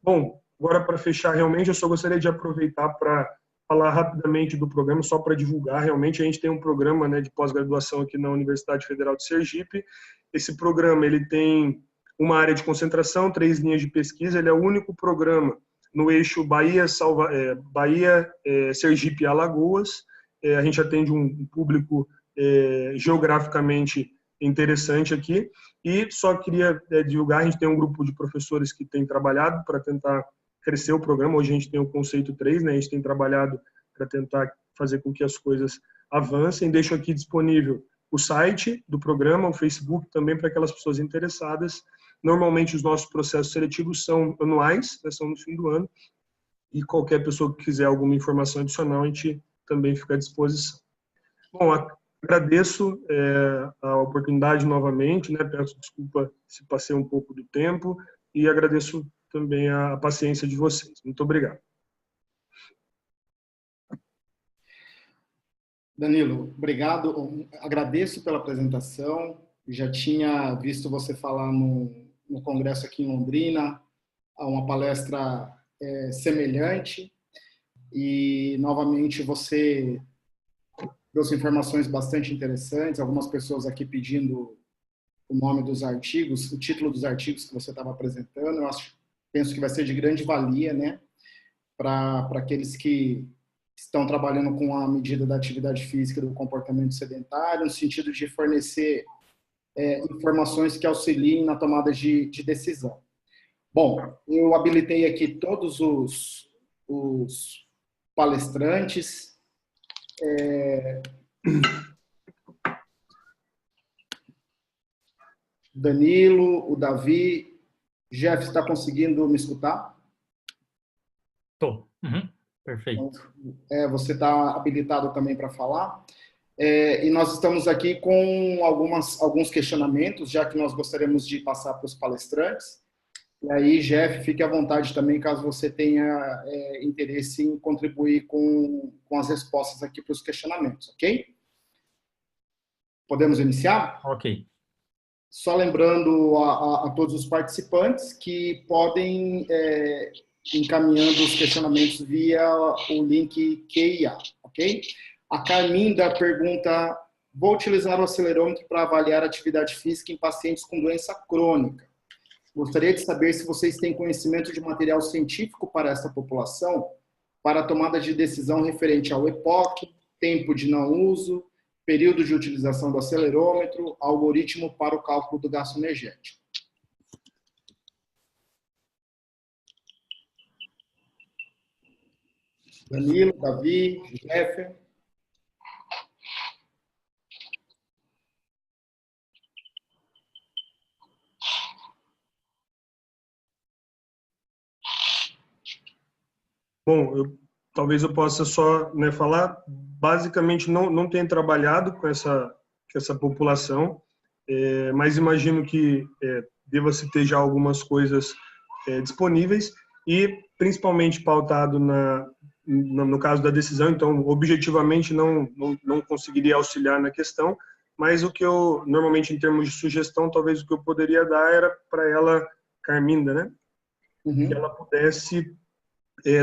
E: Bom, agora para fechar realmente, eu só gostaria de aproveitar para falar rapidamente do programa, só para divulgar. Realmente a gente tem um programa, né, de pós-graduação aqui na Universidade Federal de Sergipe. Esse programa ele tem uma área de concentração, 3 linhas de pesquisa. Ele é o único programa no eixo Bahia, Sergipe e Alagoas. A gente atende um público geograficamente interessante aqui. E só queria divulgar, a gente tem um grupo de professores que tem trabalhado para tentar crescer o programa. Hoje a gente tem o conceito 3, né? A gente tem trabalhado para tentar fazer com que as coisas avancem. Deixo aqui disponível o site do programa, o Facebook também para aquelas pessoas interessadas. Normalmente os nossos processos seletivos são anuais, né? São no fim do ano, e qualquer pessoa que quiser alguma informação adicional, a gente também fica à disposição. Bom, agradeço a oportunidade novamente, né? Peço desculpa se passei um pouco do tempo e agradeço também a paciência de vocês. Muito obrigado.
B: Danilo, obrigado. Agradeço pela apresentação. Já tinha visto você falar no congresso aqui em Londrina, uma palestra semelhante, e novamente você trouxe informações bastante interessantes, algumas pessoas aqui pedindo o nome dos artigos, o título dos artigos que você estava apresentando. Eu penso que vai ser de grande valia, né, para aqueles que estão trabalhando com a medida da atividade física do comportamento sedentário, no sentido de fornecer informações que auxiliem na tomada de decisão. Bom, eu habilitei aqui todos os palestrantes. Danilo, o Davi. Jeff, está conseguindo me escutar?
C: Estou. Perfeito.
B: Você está habilitado também para falar. E nós estamos aqui com alguns questionamentos, já que nós gostaríamos de passar para os palestrantes. E aí, Jeff, fique à vontade também, caso você tenha interesse em contribuir com as respostas aqui para os questionamentos, ok? Podemos iniciar?
C: Ok.
B: Só lembrando a todos os participantes que podem encaminhando os questionamentos via o link QIA, ok? A Carminda pergunta: vou utilizar o acelerômetro para avaliar a atividade física em pacientes com doença crônica. Gostaria de saber se vocês têm conhecimento de material científico para essa população, para a tomada de decisão referente ao EPOC, tempo de não uso, período de utilização do acelerômetro, algoritmo para o cálculo do gasto energético. Danilo, Davi, Jeffer.
E: Bom, talvez eu possa só, né, falar. Basicamente, não tenho trabalhado com essa população, mas imagino que deva-se ter já algumas coisas disponíveis e principalmente pautado no caso da decisão. Então, objetivamente, não conseguiria auxiliar na questão, mas o que eu, normalmente, em termos de sugestão, talvez o que eu poderia dar era para ela, Carminda, né? Que ela pudesse,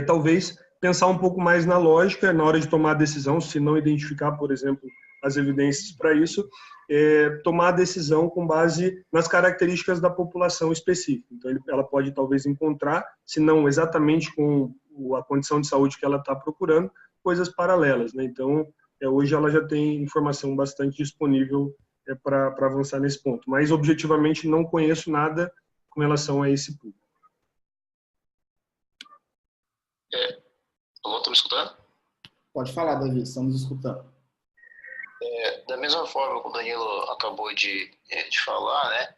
E: talvez, pensar um pouco mais na lógica na hora de tomar a decisão, se não identificar, por exemplo, as evidências para isso, tomar a decisão com base nas características da população específica. Então, ela pode talvez encontrar, se não exatamente com a condição de saúde que ela está procurando, coisas paralelas, né? Então, hoje ela já tem informação bastante disponível para avançar nesse ponto. Mas, objetivamente, não conheço nada com relação a esse público.
D: Alô, estão me escutando?
B: Pode falar, Davi, estamos escutando.
D: Da mesma forma que o Danilo acabou de falar, né?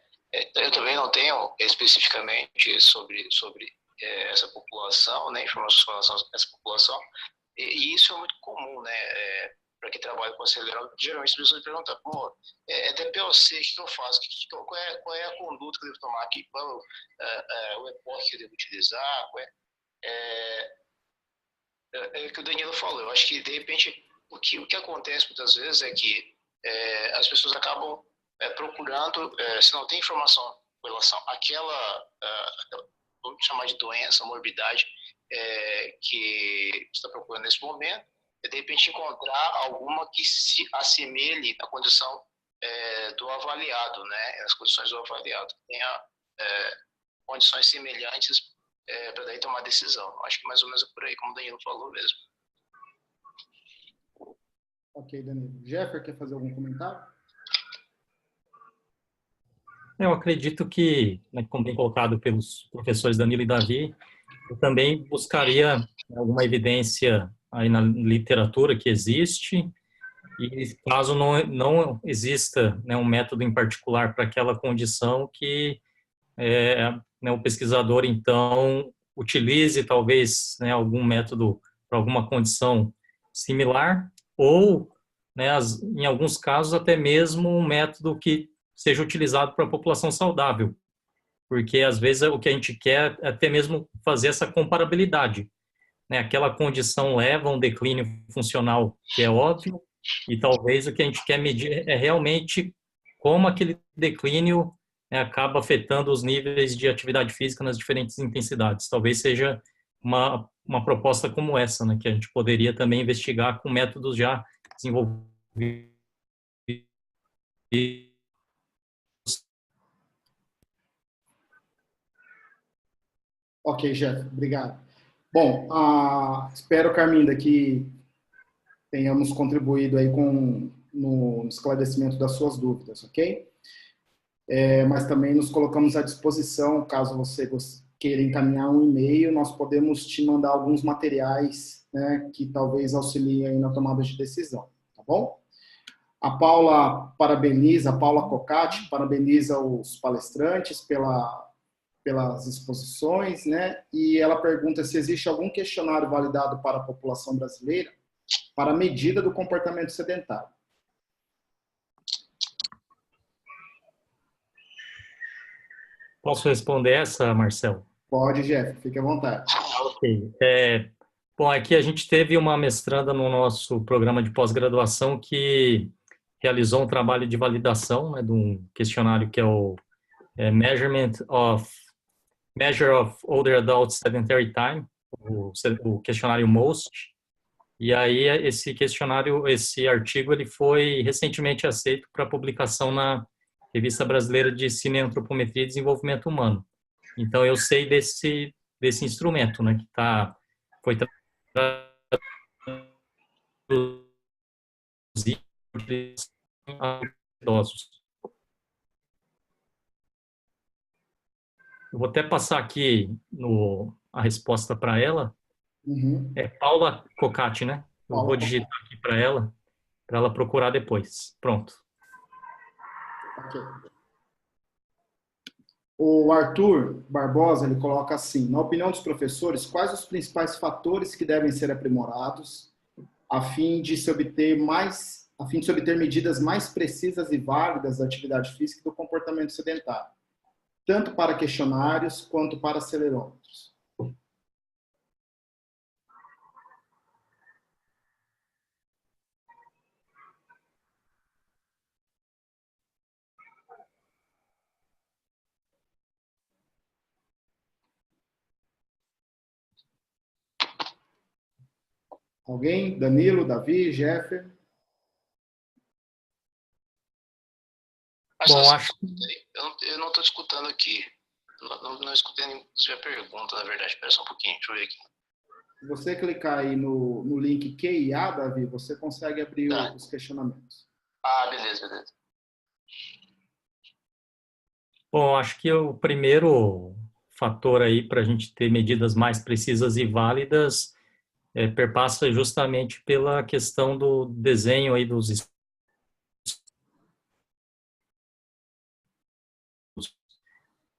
D: Eu também não tenho especificamente sobre essa população, né? Informações com relação a essa população, e isso é muito comum, né? Para quem trabalha com acelerômetro, geralmente as pessoas perguntam: pô, é DPOC, o que eu faço? Qual é a conduta que eu devo tomar aqui? Qual o EPOC que eu devo utilizar? É o que o Danilo falou. Eu acho que, de repente, o que acontece muitas vezes é que as pessoas acabam procurando, se não tem informação com relação àquela, vamos chamar de doença, morbidade, que está procurando nesse momento, de repente encontrar alguma que se assemelhe à condição do avaliado, né? As condições do avaliado, que tenha condições semelhantes para daí tomar decisão. Acho que mais ou menos é por aí, como o Danilo falou mesmo.
B: Ok, Danilo. Jeffer, quer fazer algum comentário?
C: Eu acredito que, né, como bem colocado pelos professores Danilo e Davi, eu também buscaria alguma evidência aí na literatura que existe, e caso não exista, né, um método em particular para aquela condição, que né, o pesquisador, então, utilize talvez, né, algum método para alguma condição similar, ou, né, em alguns casos, até mesmo um método que seja utilizado para a população saudável, porque às vezes o que a gente quer é até mesmo fazer essa comparabilidade, né? Aquela condição leva a um declínio funcional que é óbvio, e talvez o que a gente quer medir é realmente como aquele declínio acaba afetando os níveis de atividade física nas diferentes intensidades. Talvez seja uma proposta como essa, né, que a gente poderia também investigar com métodos já desenvolvidos.
B: Ok, Jeff, obrigado. Bom, espero, Carminda, que tenhamos contribuído aí no esclarecimento das suas dúvidas, ok? Mas também nos colocamos à disposição, caso você queira encaminhar um e-mail, nós podemos te mandar alguns materiais, né, que talvez auxiliem aí na tomada de decisão, tá bom? A Paula Cocati parabeniza os palestrantes pelas exposições, né? E ela pergunta se existe algum questionário validado para a população brasileira para a medida do comportamento sedentário.
C: Posso responder essa, Marcelo?
B: Pode, Jeff, fique à vontade.
C: Ok. Bom, aqui a gente teve uma mestranda no nosso programa de pós-graduação que realizou um trabalho de validação, né, de um questionário que é o Measurement of Measure of Older Adult Sedentary Time, o questionário MOST. E aí esse questionário, esse artigo, ele foi recentemente aceito para publicação na Revista Brasileira de Cineantropometria e Desenvolvimento Humano. Então eu sei desse instrumento, né, que foi traduzido a idosos. Eu vou até passar aqui a resposta para ela.
B: Uhum.
C: É Paula Cocati, né? Eu
B: Paula
C: vou digitar aqui para ela procurar depois. Pronto.
B: Ok. O Arthur Barbosa, ele coloca assim: na opinião dos professores, quais os principais fatores que devem ser aprimorados a fim de se obter medidas mais precisas e válidas da atividade física e do comportamento sedentário, tanto para questionários quanto para acelerômetros? Alguém? Danilo, Davi, Jeffer?
C: Bom, acho que...
D: Eu não estou escutando aqui. Não escutei nenhuma pergunta, na verdade. Espera só um pouquinho, deixa eu ver aqui.
B: Se você clicar aí no link QIA, Davi, você consegue abrir
D: Tá.
B: os questionamentos.
D: Ah, beleza.
C: Bom, acho que o primeiro fator aí para a gente ter medidas mais precisas e válidas perpassa justamente pela questão do desenho aí dos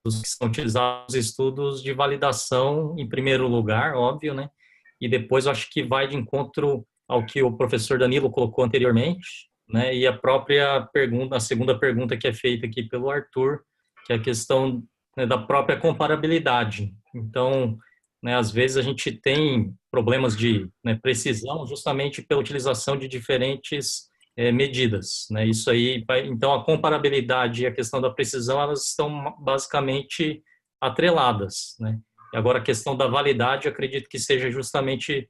C: que são utilizados estudos de validação em primeiro lugar, óbvio, né? E depois eu acho que vai de encontro ao que o professor Danilo colocou anteriormente, né? E a própria pergunta, a segunda pergunta que é feita aqui pelo Arthur, que é a questão, né, da própria comparabilidade. Então, né, às vezes a gente tem problemas de, né, precisão justamente pela utilização de diferentes medidas, né? Isso aí, então a comparabilidade e a questão da precisão, elas estão basicamente atreladas, né? E agora a questão da validade, eu acredito que seja justamente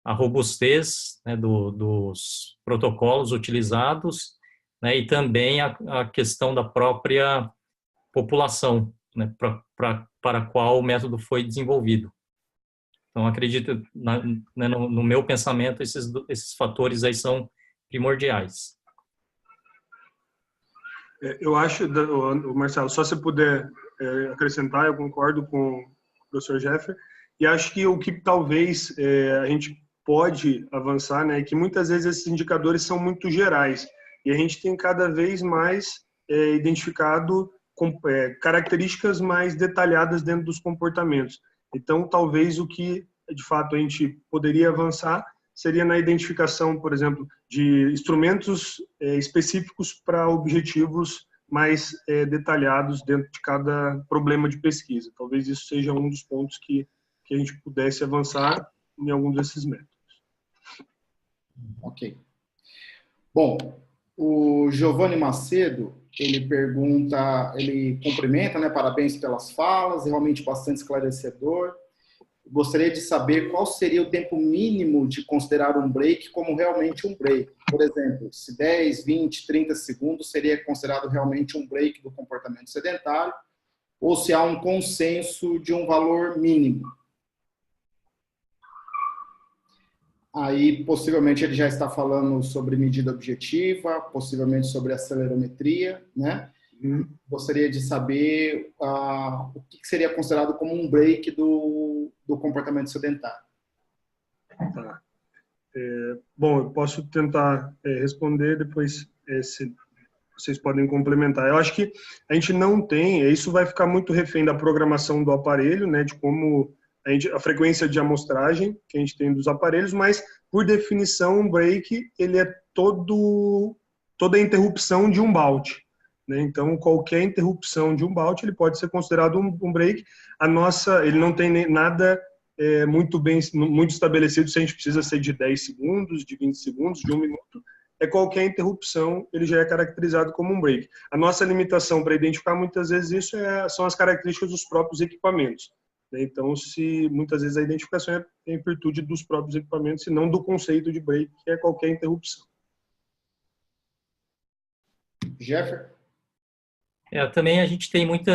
C: a robustez, né, dos protocolos utilizados, né, e também a questão da própria população, né, para a qual o método foi desenvolvido. Então, acredito, né, no meu pensamento, esses fatores aí são primordiais.
E: Eu acho, Marcelo, só se puder acrescentar, eu concordo com o professor Jeffer, e acho que o que talvez a gente pode avançar, né, é que muitas vezes esses indicadores são muito gerais, e a gente tem cada vez mais identificado características mais detalhadas dentro dos comportamentos. Então, talvez o que, de fato, a gente poderia avançar seria na identificação, por exemplo, de instrumentos específicos para objetivos mais detalhados dentro de cada problema de pesquisa. Talvez isso seja um dos pontos que a gente pudesse avançar em algum desses métodos.
B: Ok. Bom, o Giovanni Macedo, ele cumprimenta, né, parabéns pelas falas, realmente bastante esclarecedor. Gostaria de saber qual seria o tempo mínimo de considerar um break como realmente um break. Por exemplo, se 10, 20, 30 segundos seria considerado realmente um break do comportamento sedentário, ou se há um consenso de um valor mínimo. Aí, possivelmente, ele já está falando sobre medida objetiva, possivelmente sobre acelerometria, né? Gostaria de saber o que seria considerado como um break do comportamento sedentário.
E: Tá. Bom, eu posso tentar responder, depois se vocês podem complementar. Eu acho que a gente não tem, isso vai ficar muito refém da programação do aparelho, né, de como a frequência de amostragem que a gente tem dos aparelhos, mas, por definição, um break, ele é toda a interrupção de um bout, né? Então, qualquer interrupção de um bout, ele pode ser considerado um break. Ele não tem nada muito estabelecido se a gente precisa ser de 10 segundos, de 20 segundos, de 1 minuto. qualquer interrupção, ele já é caracterizado como um break. A nossa limitação para identificar muitas vezes isso são as características dos próprios equipamentos. Então, muitas vezes a identificação é em virtude dos próprios equipamentos e não do conceito de break, que é qualquer interrupção.
B: Jeffer?
C: Também a gente tem muito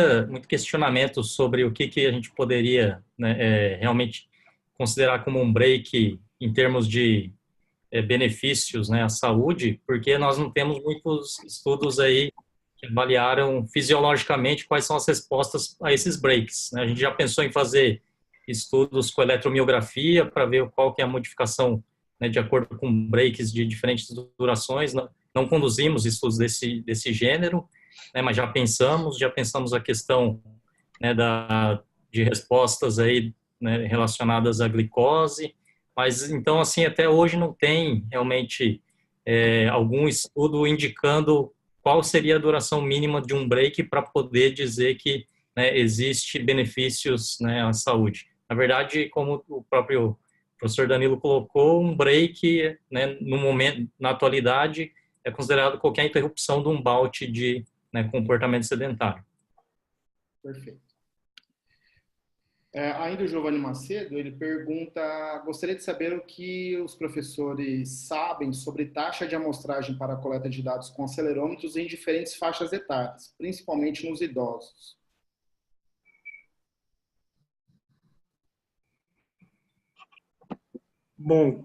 C: questionamento sobre o que a gente poderia, né, realmente considerar como um break em termos de benefícios, né, à saúde, porque nós não temos muitos estudos aí que avaliaram fisiologicamente quais são as respostas a esses breaks, né? A gente já pensou em fazer estudos com eletromiografia para ver qual que é a modificação, né, de acordo com breaks de diferentes durações. Não conduzimos estudos desse gênero, né, mas já pensamos a questão, né, de respostas aí, né, relacionadas à glicose, mas então assim até hoje não tem realmente algum estudo indicando qual seria a duração mínima de um break para poder dizer que, né, existe benefícios, né, à saúde. Na verdade, como o próprio professor Danilo colocou, um break, né, no momento, na atualidade, é considerado qualquer interrupção de um bout de, né, comportamento sedentário.
B: Perfeito. Ainda o Giovanni Macedo, ele pergunta, gostaria de saber o que os professores sabem sobre taxa de amostragem para a coleta de dados com acelerômetros em diferentes faixas etárias, principalmente nos idosos.
E: Bom,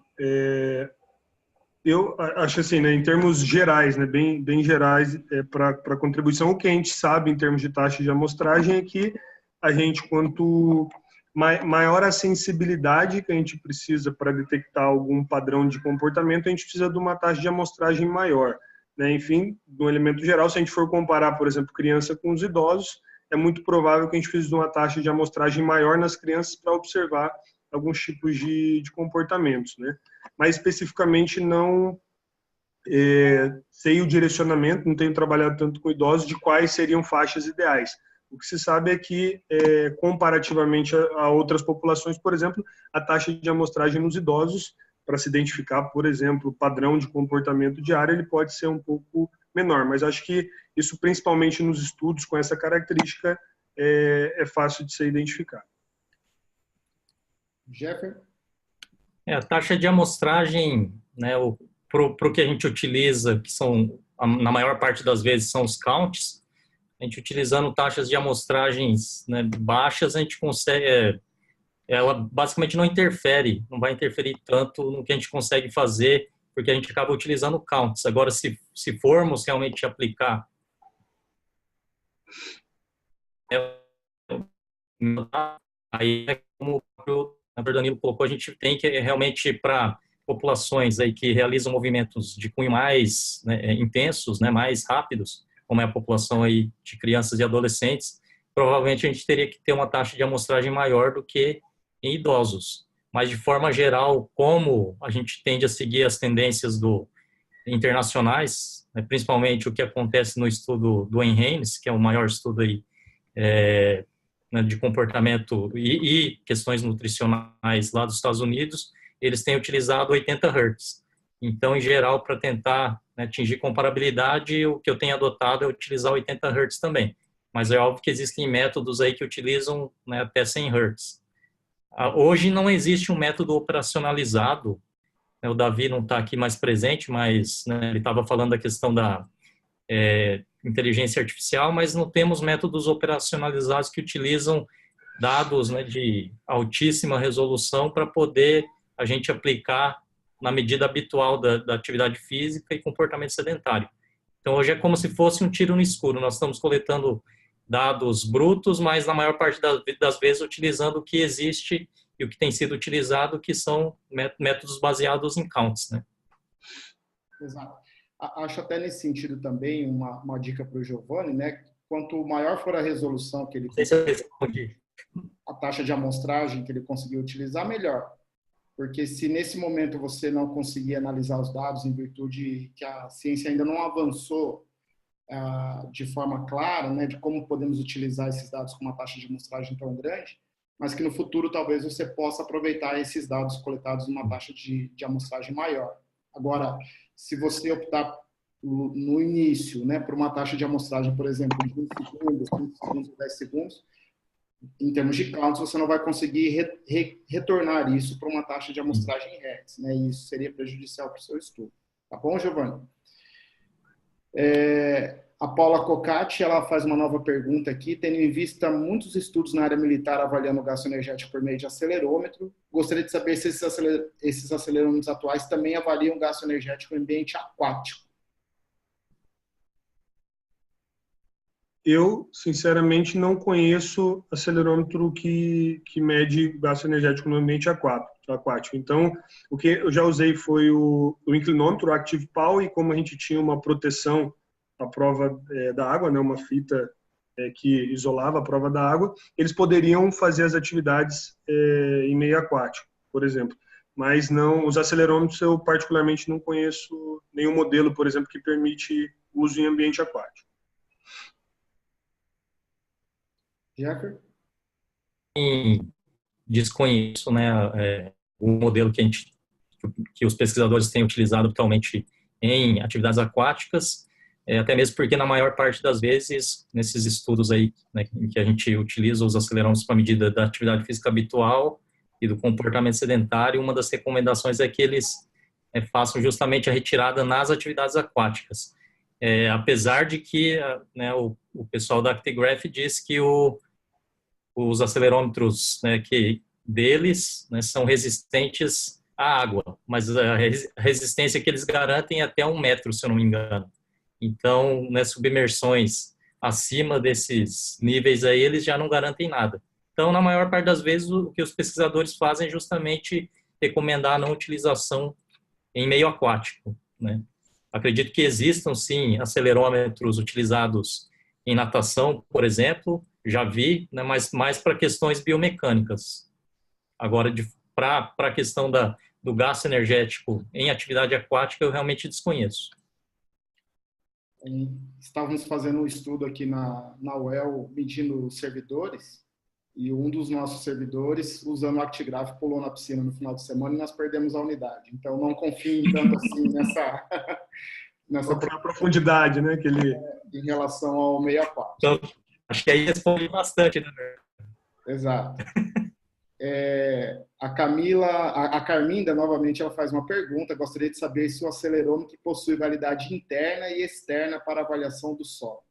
E: eu acho assim, né, em termos gerais, né, bem gerais, para a contribuição, o que a gente sabe em termos de taxa de amostragem é que a gente, quanto maior a sensibilidade que a gente precisa para detectar algum padrão de comportamento, a gente precisa de uma taxa de amostragem maior, né? Enfim, no elemento geral, se a gente for comparar, por exemplo, criança com os idosos, é muito provável que a gente precise de uma taxa de amostragem maior nas crianças para observar alguns tipos de comportamentos, né? Mas especificamente não sei o direcionamento, não tenho trabalhado tanto com idosos, de quais seriam faixas ideais. O que se sabe é que, comparativamente a outras populações, por exemplo, a taxa de amostragem nos idosos, para se identificar, por exemplo, o padrão de comportamento diário, ele pode ser um pouco menor. Mas acho que isso, principalmente nos estudos com essa característica, é fácil de ser identificado.
B: Jeffer?
C: A taxa de amostragem, né, para o que a gente utiliza, que são, na maior parte das vezes, são os counts, a gente utilizando taxas de amostragens, né, baixas, a gente consegue, ela basicamente não vai interferir tanto no que a gente consegue fazer, porque a gente acaba utilizando counts. Agora, se formos realmente aplicar aí, como o próprio Danilo colocou, a gente tem que realmente, para populações aí que realizam movimentos de cunho mais, né, intensos, né, mais rápidos, como é a população aí de crianças e adolescentes, provavelmente a gente teria que ter uma taxa de amostragem maior do que em idosos. Mas, de forma geral, como a gente tende a seguir as tendências internacionais, né, principalmente o que acontece no estudo do NHANES, que é o maior estudo aí, né, de comportamento e questões nutricionais lá dos Estados Unidos, eles têm utilizado 80 Hz. Então, em geral, para tentar, né, atingir comparabilidade, o que eu tenho adotado é utilizar 80 Hz também. Mas é óbvio que existem métodos aí que utilizam, né, até 100 Hz. Hoje não existe um método operacionalizado, né, o Davi não está aqui mais presente, mas, né, ele estava falando da questão da inteligência artificial, mas não temos métodos operacionalizados que utilizam dados, né, de altíssima resolução para poder a gente aplicar na medida habitual da atividade física e comportamento sedentário. Então, hoje é como se fosse um tiro no escuro. Nós estamos coletando dados brutos, mas na maior parte das vezes utilizando o que existe e o que tem sido utilizado, que são métodos baseados em counts, né?
B: Exato. Acho até nesse sentido também uma dica para o Giovanni, né? Quanto maior for a resolução que ele conseguir, a taxa de amostragem que ele conseguir utilizar, melhor. Porque se nesse momento você não conseguir analisar os dados em virtude que a ciência ainda não avançou de forma clara, né, de como podemos utilizar esses dados com uma taxa de amostragem tão grande, mas que no futuro talvez você possa aproveitar esses dados coletados numa taxa de amostragem maior. Agora, se você optar no início, né, por uma taxa de amostragem, por exemplo, de 20 segundos, 30 segundos, 10 segundos, em termos de counts, você não vai conseguir retornar isso para uma taxa de amostragem em hertz, né? E isso seria prejudicial para o seu estudo. Tá bom, Giovanni? A Paula Cocatti, ela faz uma nova pergunta aqui, tendo em vista muitos estudos na área militar avaliando o gasto energético por meio de acelerômetro, gostaria de saber se esses acelerômetros atuais também avaliam o gasto energético em ambiente aquático.
E: Eu, sinceramente, não conheço acelerômetro que mede gasto energético no ambiente aquático. Então, o que eu já usei foi o inclinômetro, o Active Power, e como a gente tinha uma proteção à prova da água, né, uma fita que isolava a prova da água, eles poderiam fazer as atividades em meio aquático, por exemplo. Mas não, os acelerômetros eu particularmente não conheço nenhum modelo, por exemplo, que permite uso em ambiente aquático.
B: Jeffer?
C: Desconheço, né, o modelo que os pesquisadores têm utilizado atualmente em atividades aquáticas, até mesmo porque na maior parte das vezes, nesses estudos aí, né, em que a gente utiliza os acelerômetros para medida da atividade física habitual e do comportamento sedentário, uma das recomendações é que eles façam justamente a retirada nas atividades aquáticas. Apesar de que, né, o pessoal da Actigraph diz que os acelerômetros, né, deles, né, são resistentes à água, mas a resistência que eles garantem é até 1 metro, se eu não me engano. Então, nas submersões acima desses níveis aí, eles já não garantem nada. Então, na maior parte das vezes, o que os pesquisadores fazem é justamente recomendar a não utilização em meio aquático, né? Acredito que existam, sim, acelerômetros utilizados em natação, por exemplo, já vi, né, mas mais para questões biomecânicas. Agora, para a questão do gasto energético em atividade aquática, eu realmente desconheço.
B: Estávamos fazendo um estudo aqui na UEL, medindo servidores, e um dos nossos servidores, usando o Actigraph, pulou na piscina no final de semana e nós perdemos a unidade. Então, não confiem tanto assim nessa
E: profundidade, né, que ele...
B: em relação ao meio aquático.
C: Então, acho que aí responde bastante, né?
B: Exato. A Carminda, novamente, ela faz uma pergunta. Gostaria de saber se o acelerômetro possui validade interna e externa para avaliação do solo.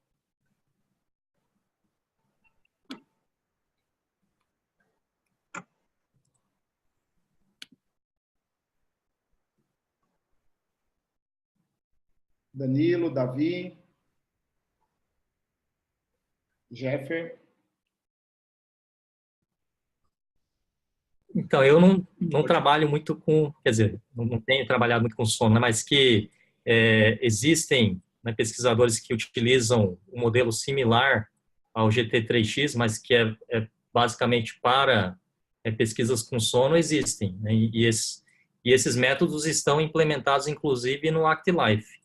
B: Danilo, Davi, Jeffer.
C: Então, eu não trabalho muito com, quer dizer, não tenho trabalhado muito com sono, né, mas que existem, né, pesquisadores que utilizam um modelo similar ao GT3X, mas que é basicamente para pesquisas com sono, existem, né, e esses métodos estão implementados, inclusive, no ActiLife.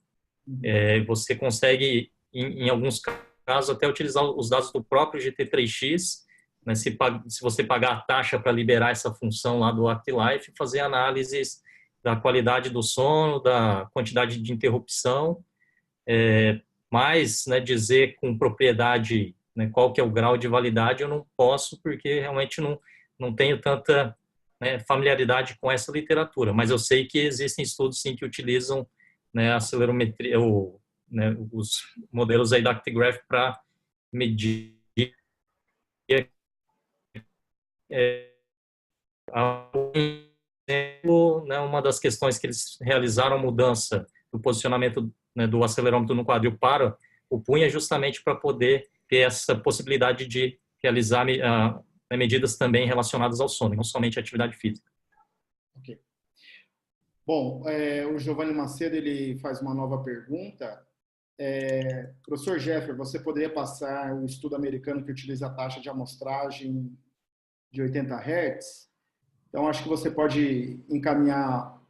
C: Você consegue, em alguns casos, até utilizar os dados do próprio GT3X, né, se você pagar a taxa para liberar essa função lá do ActiLife, fazer análises da qualidade do sono, da quantidade de interrupção, mas, né, dizer com propriedade, né, qual que é o grau de validade, eu não posso, porque realmente não tenho tanta, né, familiaridade com essa literatura, mas eu sei que existem estudos, sim, que utilizam, né, acelerometria, né, os modelos aí da Actigraph para medir né, uma das questões que eles realizaram a mudança do posicionamento, né, do acelerômetro no quadril para o punho é justamente para poder ter essa possibilidade de realizar medidas também relacionadas ao sono, não somente à atividade física.
B: Ok. Bom, o Giovanni Macedo ele faz uma nova pergunta. Professor Jeffer, você poderia passar o estudo americano que utiliza a taxa de amostragem de 80 Hz? Então, acho que você pode encaminhar...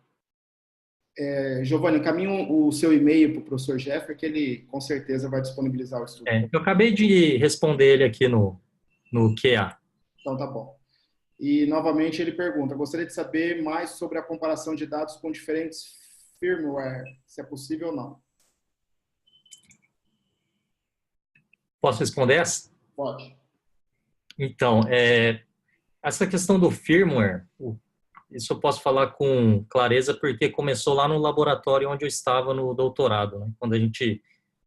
B: Giovanni, encaminhe o seu e-mail para o professor Jeffer, que ele, com certeza, vai disponibilizar o estudo.
C: Eu acabei de responder ele aqui no QA.
B: Então, tá bom. E, novamente, ele pergunta, gostaria de saber mais sobre a comparação de dados com diferentes firmware, se é possível ou não.
C: Posso responder essa?
B: Pode.
C: Então, essa questão do firmware, isso eu posso falar com clareza porque começou lá no laboratório onde eu estava no doutorado, né?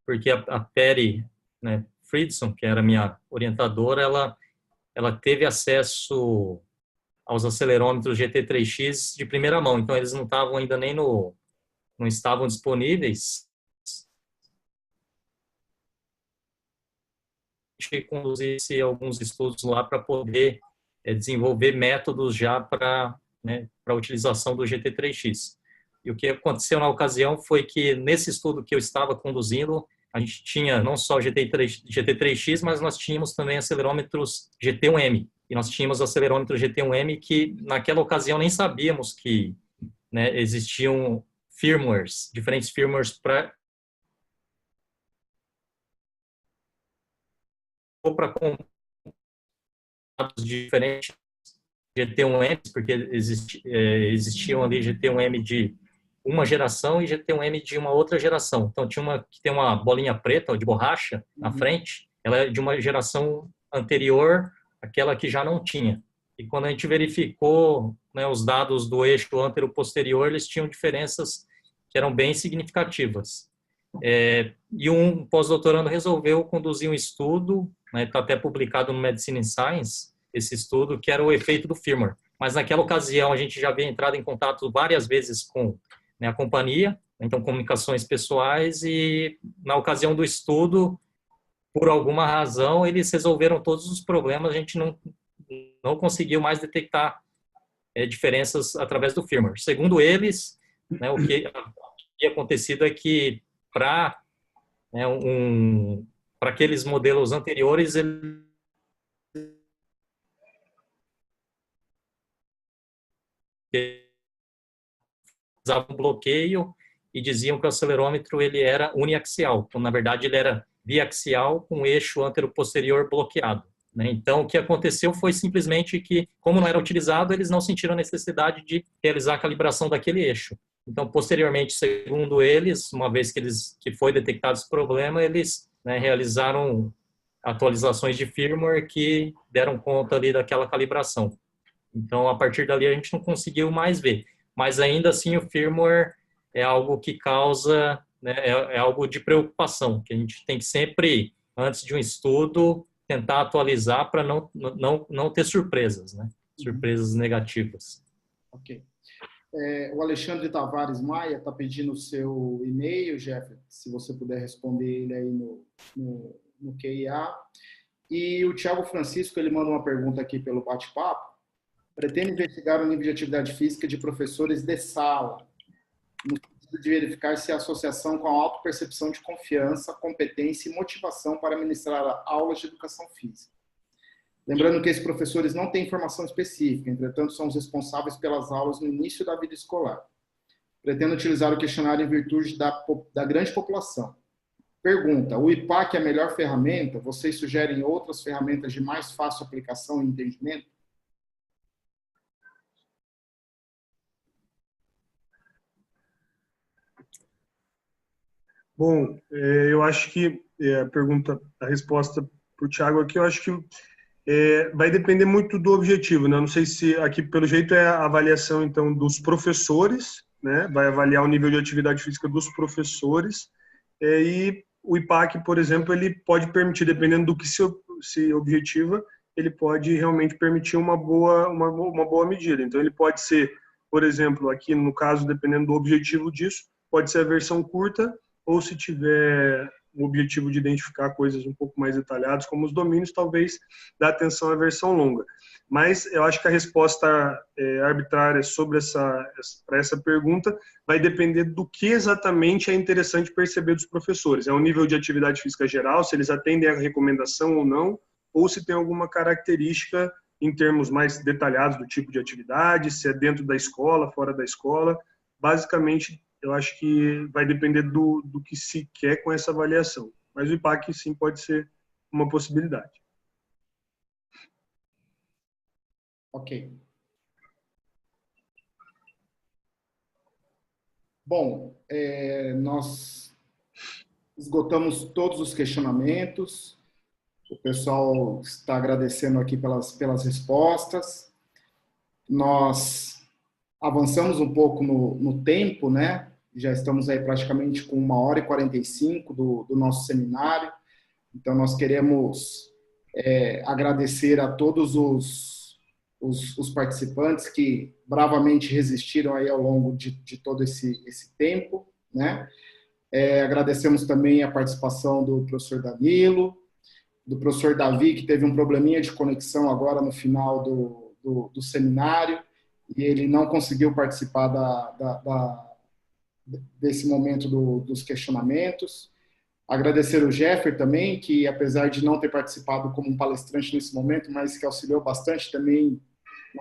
C: Porque a Perry, né, Fridson, que era minha orientadora, ela teve acesso aos acelerômetros GT3X de primeira mão, então eles não estavam ainda não estavam disponíveis. A gente conduzisse alguns estudos lá para poder desenvolver métodos já para, né, para a utilização do GT3X. E o que aconteceu na ocasião foi que, nesse estudo que eu estava conduzindo, a gente tinha não só GT3X, mas nós tínhamos também acelerômetros GT1M. E nós tínhamos acelerômetro GT1M que, naquela ocasião, nem sabíamos que, né, existiam firmwares, diferentes firmwares para diferentes GT1M, porque existiam ali GT1M de uma geração e GT1M de uma outra geração. Então, tinha uma que tem uma bolinha preta, de borracha, na frente, ela é de uma geração anterior àquela que já não tinha. E quando a gente verificou, né, os dados do eixo antero-posterior, eles tinham diferenças que eram bem significativas. E um pós-doutorando resolveu conduzir um estudo, né, está até publicado no Medicine Science, esse estudo, que era o efeito do firmware. Mas naquela ocasião a gente já havia entrado em contato várias vezes com, né, a companhia, então comunicações pessoais, e na ocasião do estudo, por alguma razão, eles resolveram todos os problemas, a gente não conseguiu mais detectar diferenças através do firmware. Segundo eles, né, o que tinha acontecido é que para, né, para aqueles modelos anteriores, eles usavam um bloqueio e diziam que o acelerômetro ele era uniaxial, então, na verdade, ele era biaxial com o eixo antero-posterior bloqueado, né? Então, o que aconteceu foi simplesmente que, como não era utilizado, eles não sentiram a necessidade de realizar a calibração daquele eixo. Então, posteriormente, segundo eles, uma vez que foi detectado esse problema, eles, né, realizaram atualizações de firmware que deram conta ali daquela calibração. Então, a partir dali, a gente não conseguiu mais ver. Mas, ainda assim, o firmware é algo que causa, né, é algo de preocupação, que a gente tem que sempre, antes de um estudo, tentar atualizar para não ter surpresas, né? Surpresas negativas.
B: Ok. O Alexandre Tavares Maia está pedindo o seu e-mail, Jeff, se você puder responder ele aí no QIA. E o Thiago Francisco, ele manda uma pergunta aqui pelo bate-papo. Pretende investigar o nível de atividade física de professores de sala, no sentido de verificar se a associação com a autopercepção de confiança, competência e motivação para ministrar aulas de educação física. Lembrando que esses professores não têm formação específica, entretanto, são os responsáveis pelas aulas no início da vida escolar. Pretendo utilizar o questionário em virtude da grande população. Pergunta, o IPAC é a melhor ferramenta? Vocês sugerem outras ferramentas de mais fácil aplicação e entendimento?
E: Bom, eu acho que a resposta para o Thiago aqui, eu acho que vai depender muito do objetivo, né? Eu não sei se aqui, pelo jeito, é a avaliação, então, dos professores, né? Vai avaliar o nível de atividade física dos professores, e o IPAC, por exemplo, ele pode permitir, dependendo do que se objetiva, ele pode realmente permitir uma boa medida. Então, ele pode ser, por exemplo, aqui no caso, dependendo do objetivo disso, pode ser a versão curta, ou se tiver o objetivo de identificar coisas um pouco mais detalhadas, como os domínios, talvez dá atenção à versão longa. Mas eu acho que a resposta arbitrária para essa pergunta vai depender do que exatamente é interessante perceber dos professores. É o nível de atividade física geral, se eles atendem à recomendação ou não, ou se tem alguma característica em termos mais detalhados do tipo de atividade, se é dentro da escola, fora da escola. Basicamente, eu acho que vai depender do que se quer com essa avaliação. Mas o IPAC, sim, pode ser uma possibilidade.
B: Ok. Bom, nós esgotamos todos os questionamentos. O pessoal está agradecendo aqui pelas respostas. Nós avançamos um pouco no tempo, né? Já estamos aí praticamente com 1h45 do nosso seminário. Então, nós queremos agradecer a todos os participantes que bravamente resistiram aí ao longo de todo esse tempo, né? Agradecemos também a participação do professor Danilo, do professor Davi, que teve um probleminha de conexão agora no final do seminário, e ele não conseguiu participar desse momento dos questionamentos. Agradecer o Jeffer também, que apesar de não ter participado como um palestrante nesse momento, mas que auxiliou bastante também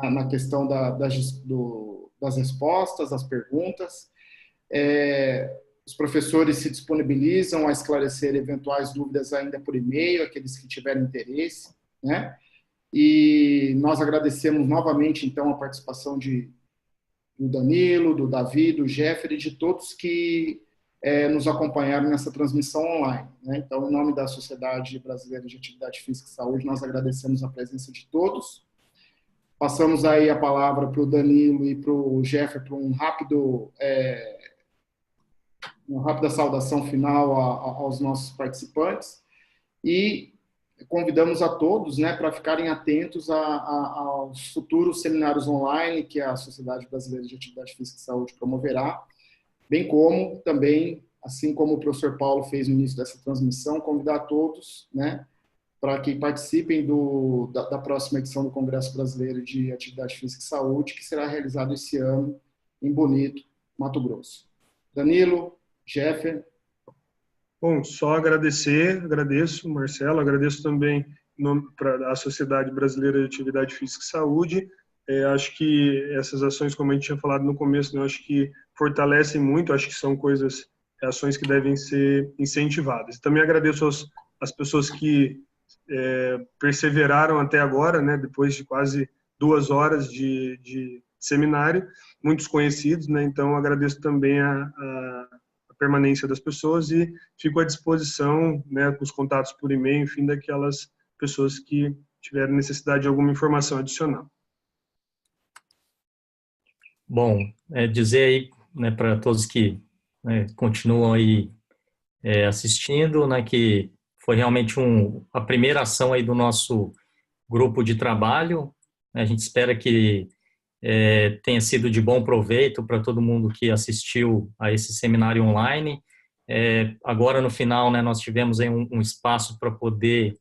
B: na questão das respostas, das perguntas. Os professores se disponibilizam a esclarecer eventuais dúvidas ainda por e-mail, aqueles que tiverem interesse, né? E nós agradecemos novamente, então, a participação do Danilo, do Davi, do Jeffer e de todos que nos acompanharam nessa transmissão online, né? Então, em nome da Sociedade Brasileira de Atividade Física e Saúde, nós agradecemos a presença de todos. Passamos aí a palavra para o Danilo e para o Jeffer para uma rápida saudação final aos nossos participantes e convidamos a todos, né, para ficarem atentos aos futuros seminários online que a Sociedade Brasileira de Atividade Física e Saúde promoverá, bem como também, assim como o professor Paulo fez no início dessa transmissão, convidar a todos, né, para que participem da próxima edição do Congresso Brasileiro de Atividade Física e Saúde, que será realizado esse ano em Bonito, Mato Grosso. Danilo, Jeffer.
E: Bom, só agradeço, Marcelo, agradeço também para a Sociedade Brasileira de Atividade Física e Saúde. Acho que essas ações, como a gente tinha falado no começo, né, acho que fortalecem muito, acho que são ações que devem ser incentivadas. Também agradeço às pessoas que perseveraram até agora, né, depois de quase 2 horas de seminário, muitos conhecidos, né, então agradeço também a permanência das pessoas e fico à disposição, né, com os contatos por e-mail, enfim, daquelas pessoas que tiverem necessidade de alguma informação adicional.
C: Bom, dizer aí, né, para todos que, né, continuam aí assistindo, né, que foi realmente a primeira ação aí do nosso grupo de trabalho. A gente espera que tenha sido de bom proveito para todo mundo que assistiu a esse seminário online. Agora, no final, né, nós tivemos aí um espaço para poder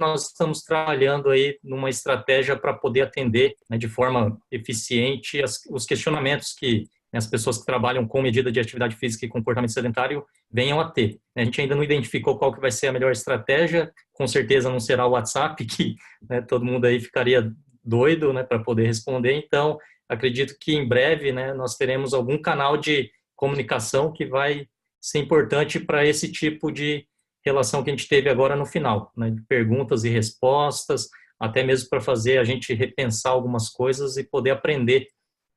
C: nós estamos trabalhando aí numa estratégia para poder atender, né, de forma eficiente os questionamentos que, né, as pessoas que trabalham com medida de atividade física e comportamento sedentário venham a ter. A gente ainda não identificou qual que vai ser a melhor estratégia, com certeza não será o WhatsApp, que, né, todo mundo aí ficaria doido, né, para poder responder. Então, acredito que em breve, né, nós teremos algum canal de comunicação que vai ser importante para esse tipo de relação que a gente teve agora no final, né, de perguntas e respostas, até mesmo para fazer a gente repensar algumas coisas e poder aprender,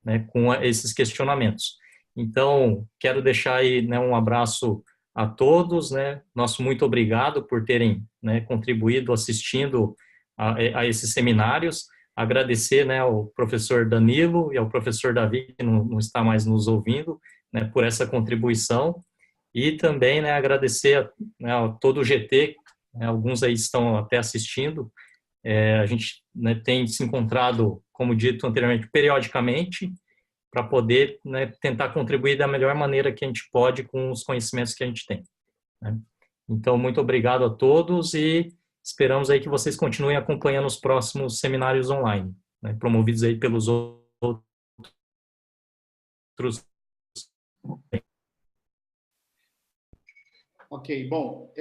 C: né, com esses questionamentos. Então, quero deixar aí, né, um abraço a todos, né, nosso muito obrigado por terem, né, contribuído assistindo a esses seminários, agradecer, né, ao professor Danilo e ao professor Davi, que não está mais nos ouvindo, né, por essa contribuição. E também, né, agradecer a todo o GT, né, alguns aí estão até assistindo. A gente, né, tem se encontrado, como dito anteriormente, periodicamente, para poder, né, tentar contribuir da melhor maneira que a gente pode com os conhecimentos que a gente tem, né? Então, muito obrigado a todos e esperamos aí que vocês continuem acompanhando os próximos seminários online, né, promovidos aí pelos outros.
B: Ok, bom,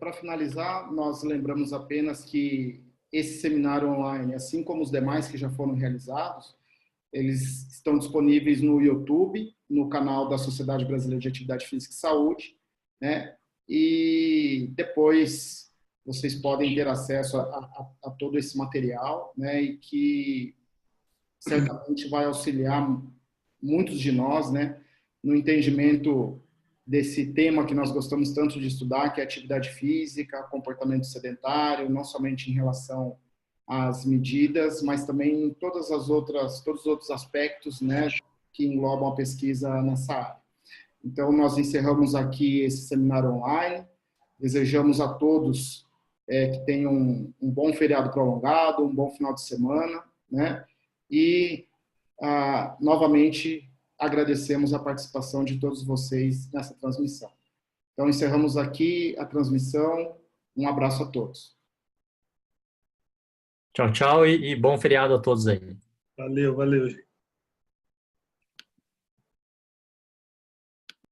B: para finalizar, nós lembramos apenas que esse seminário online, assim como os demais que já foram realizados, eles estão disponíveis no YouTube, no canal da Sociedade Brasileira de Atividade Física e Saúde, né? E depois vocês podem ter acesso a todo esse material, né, e que certamente vai auxiliar muitos de nós, né, no entendimento desse tema que nós gostamos tanto de estudar, que é atividade física, comportamento sedentário, não somente em relação às medidas, mas também em todos os outros aspectos, né, que englobam a pesquisa nessa área. Então, nós encerramos aqui esse seminário online. Desejamos a todos que tenham um bom feriado prolongado, um bom final de semana, né? E, novamente, agradecemos a participação de todos vocês nessa transmissão. Então, encerramos aqui a transmissão. Um abraço a todos.
C: Tchau, tchau e bom feriado a todos aí.
E: Valeu, valeu, gente.